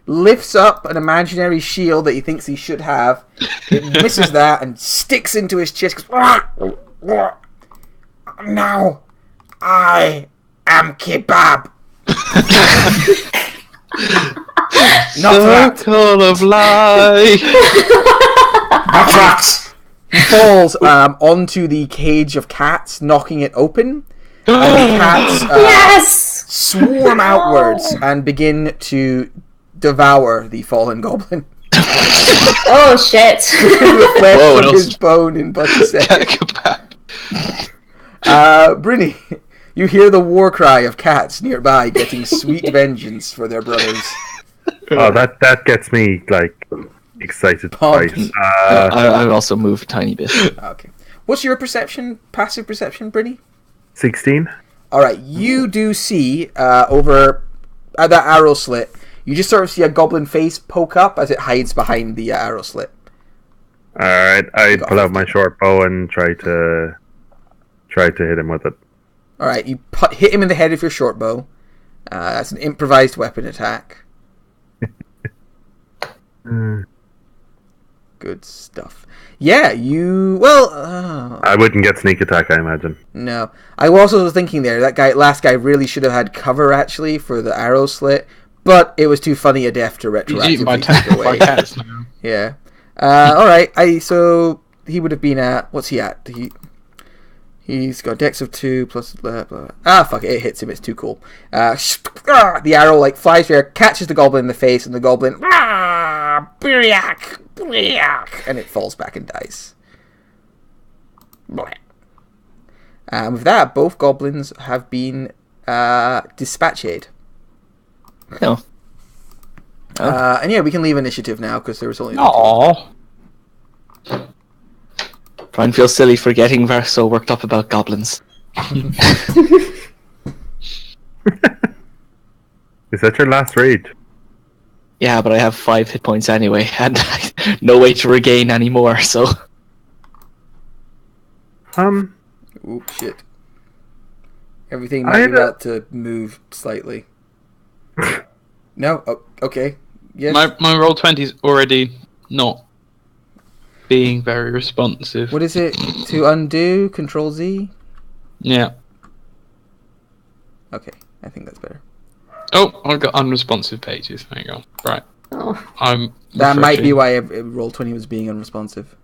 lifts up an imaginary shield that he thinks he should have. It misses that and sticks into his chest. Now, I am kebab. Circle of life. Not that. He falls onto the cage of cats, knocking it open. And the cats swarm outwards and begin to devour the fallen goblin. Oh shit! The flesh of his bone in but a second. Brynny, you hear the war cry of cats nearby getting sweet vengeance for their brothers. Oh, that gets me, like, excited twice. I also move a tiny bit. Okay. What's your perception, passive perception, Brynny? 16. Alright, you do see, over at that arrow slit, you just sort of see a goblin face poke up as it hides behind the arrow slit. Alright, I pull out my short bow and try to hit him with it. Alright, you hit him in the head with your short bow. That's an improvised weapon attack. Good stuff. Yeah, I wouldn't get sneak attack, I imagine. No. I was also thinking there, last guy really should have had cover, actually, for the arrow slit, but it was too funny a death to retroactively take it away. Yeah. Alright, so he would have been at, what's he at? He's got dex of 2 plus blah, blah. Fuck it hits him, it's too cool. The arrow, like, flies there, catches the goblin in the face, and the goblin, and it falls back and dies. With that, both goblins have been dispatched. No. And yeah, we can leave initiative now, because there was only... Aww. Brian feels silly for getting so worked up about goblins. Is that your last rage? Yeah, but I have 5 hit points anyway, and no way to regain any more, so... Ooh, shit. Everything might be about to move slightly. No? Oh, okay. Yes. My roll 20's already not being very responsive. What is it? To undo? Control Z? Yeah. Okay, I think that's better. Oh, I've got unresponsive pages. Hang on. Right. Oh. That might be why roll 20 was being unresponsive.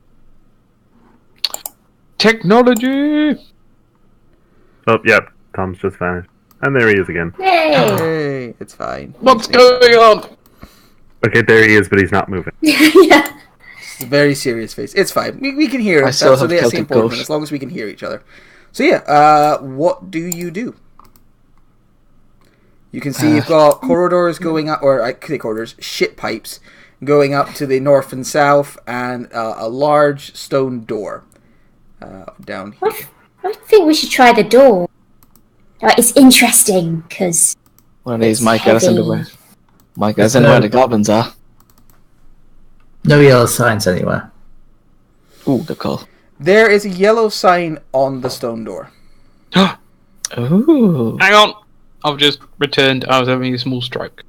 Technology! Oh, yeah, Tom's just vanished. And there he is again. Hey, it's fine. What's going on? Okay, there he is, but he's not moving. Yeah. It's a very serious face. It's fine. We can hear it. I still have that's Celtic important, Ghost. as long as we can hear each other. So yeah, what do? You can see you've got corridors going up, or I say corridors, shit pipes going up to the north and south, and a large stone door down here. I think we should try the door. It's interesting because One of these might get us into where the goblins are. No yellow signs anywhere. Ooh, they're cool. There is a yellow sign on the stone door. Ooh. Hang on. I've just returned. I was having a small stroke.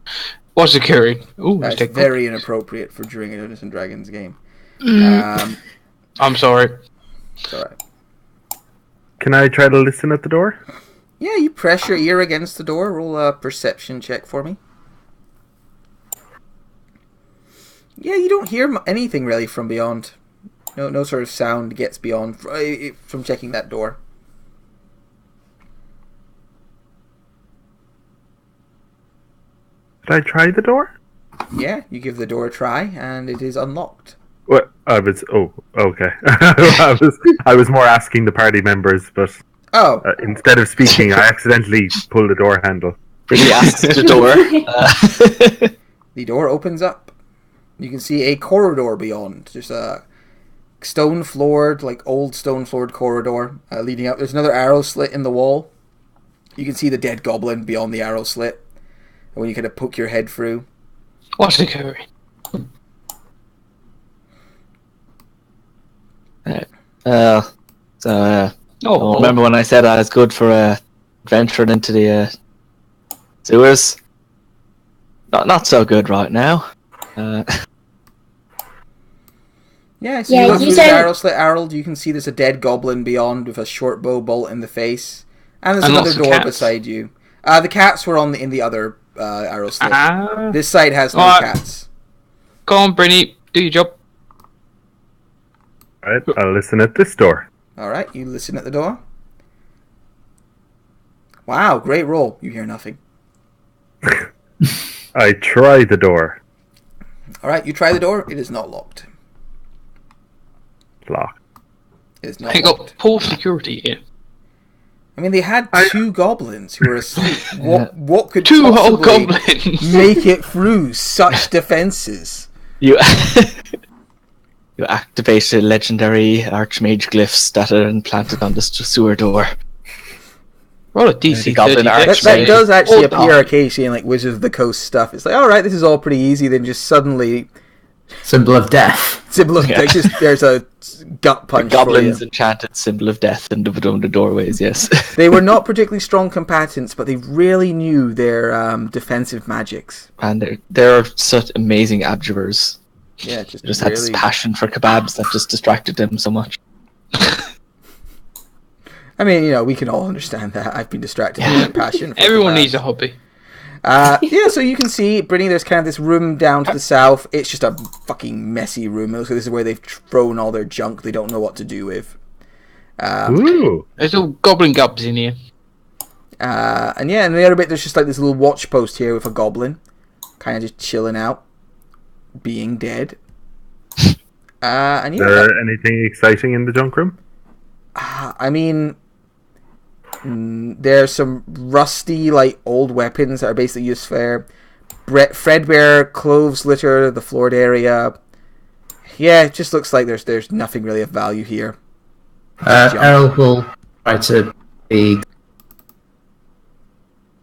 What's occurring? Ooh, That's very inappropriate for during a Dungeons and Dragons game. I'm sorry. It's alright. Can I try to listen at the door? Yeah, you press your ear against the door. Roll a perception check for me. Yeah, you don't hear anything really from beyond. No sort of sound gets beyond from checking that door. Did I try the door? Yeah, you give the door a try, and it is unlocked. What? Oh, okay. I was more asking the party members, but instead of speaking, I accidentally pulled the door handle. Really asks the door. The door opens up. You can see a corridor beyond. There's a stone-floored, old stone-floored corridor leading up. There's another arrow slit in the wall. You can see the dead goblin beyond the arrow slit. And when you kind of poke your head through. What's occurring? Remember when I said I was good for venturing into the sewers? Not so good right now. Yeah, so you go through the arrow slit, Harold. You can see there's a dead goblin beyond with a short bow bolt in the face, and there's another door beside you. The cats were in the other arrow slit. This side has no cats. Go on, Brynny, do your job. Alright, I'll listen at this door. Alright, you listen at the door. Wow, great roll. You hear nothing. I try the door. Alright, you try the door. It is not locked. Locked. It is not locked. Got poor security here. I mean, they had two goblins who were asleep. What could two whole possibly goblins make it through such defenses? You activated legendary archmage glyphs that are implanted on the sewer door. Roll a DC goblin 30. That does actually appear occasionally in Wizards of the Coast stuff. It's alright, this is all pretty easy, then just suddenly... Symbol of death. Symbol of death. There's a gut punch. The goblin's enchanted symbol of death in the doorways, yes. They were not particularly strong combatants, but they really knew their defensive magics. And they're such amazing abjurers. Yeah, just had this passion for kebabs that just distracted them so much. I mean, we can all understand that. I've been distracted by my passion for Everyone kebabs. needs a hobby. So you can see, Brittany, there's kind of this room down to the south. It's just a fucking messy room. So this is where they've thrown all their junk they don't know what to do with. Ooh. There's all goblin gubs in here. And the other bit, there's just this little watch post here with a goblin. Kind of just chilling out. Being dead. Is there anything exciting in the junk room? I mean... there's some rusty, old weapons that are basically used for threadbare clothes litter the floored area. Yeah, it just looks like there's nothing really of value here. Errol will try to be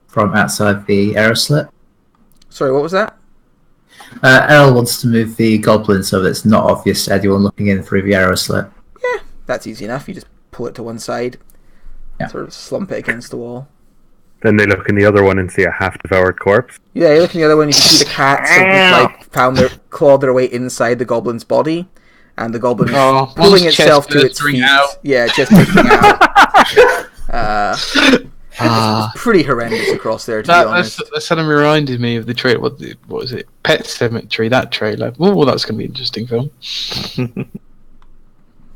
from outside the arrow slit. Sorry, what was that? Errol wants to move the goblin so that it's not obvious to anyone looking in through the arrow slit. Yeah, that's easy enough. You just pull it to one side. Yeah. Sort of slump it against the wall. Then they look in the other one and see a half-devoured corpse. Yeah, you look in the other one, you can see the cats have clawed their way inside the goblin's body, and the goblin is pulling itself to its feet. Yeah, just taking out. It's pretty horrendous across there, to be honest. That suddenly reminded me of the trailer. What was it? Pet Cemetery, that trailer. Oh, that's going to be an interesting film.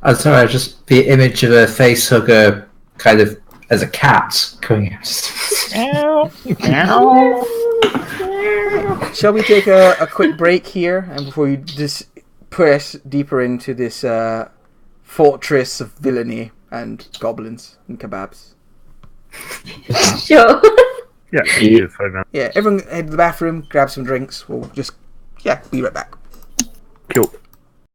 I'm sorry, just the image of a facehugger kind of as a cat coming out. Shall we take a quick break here, and before you just press deeper into this fortress of villainy and goblins and kebabs? Sure. Yeah, everyone head to the bathroom, grab some drinks. We'll just be right back. Cool.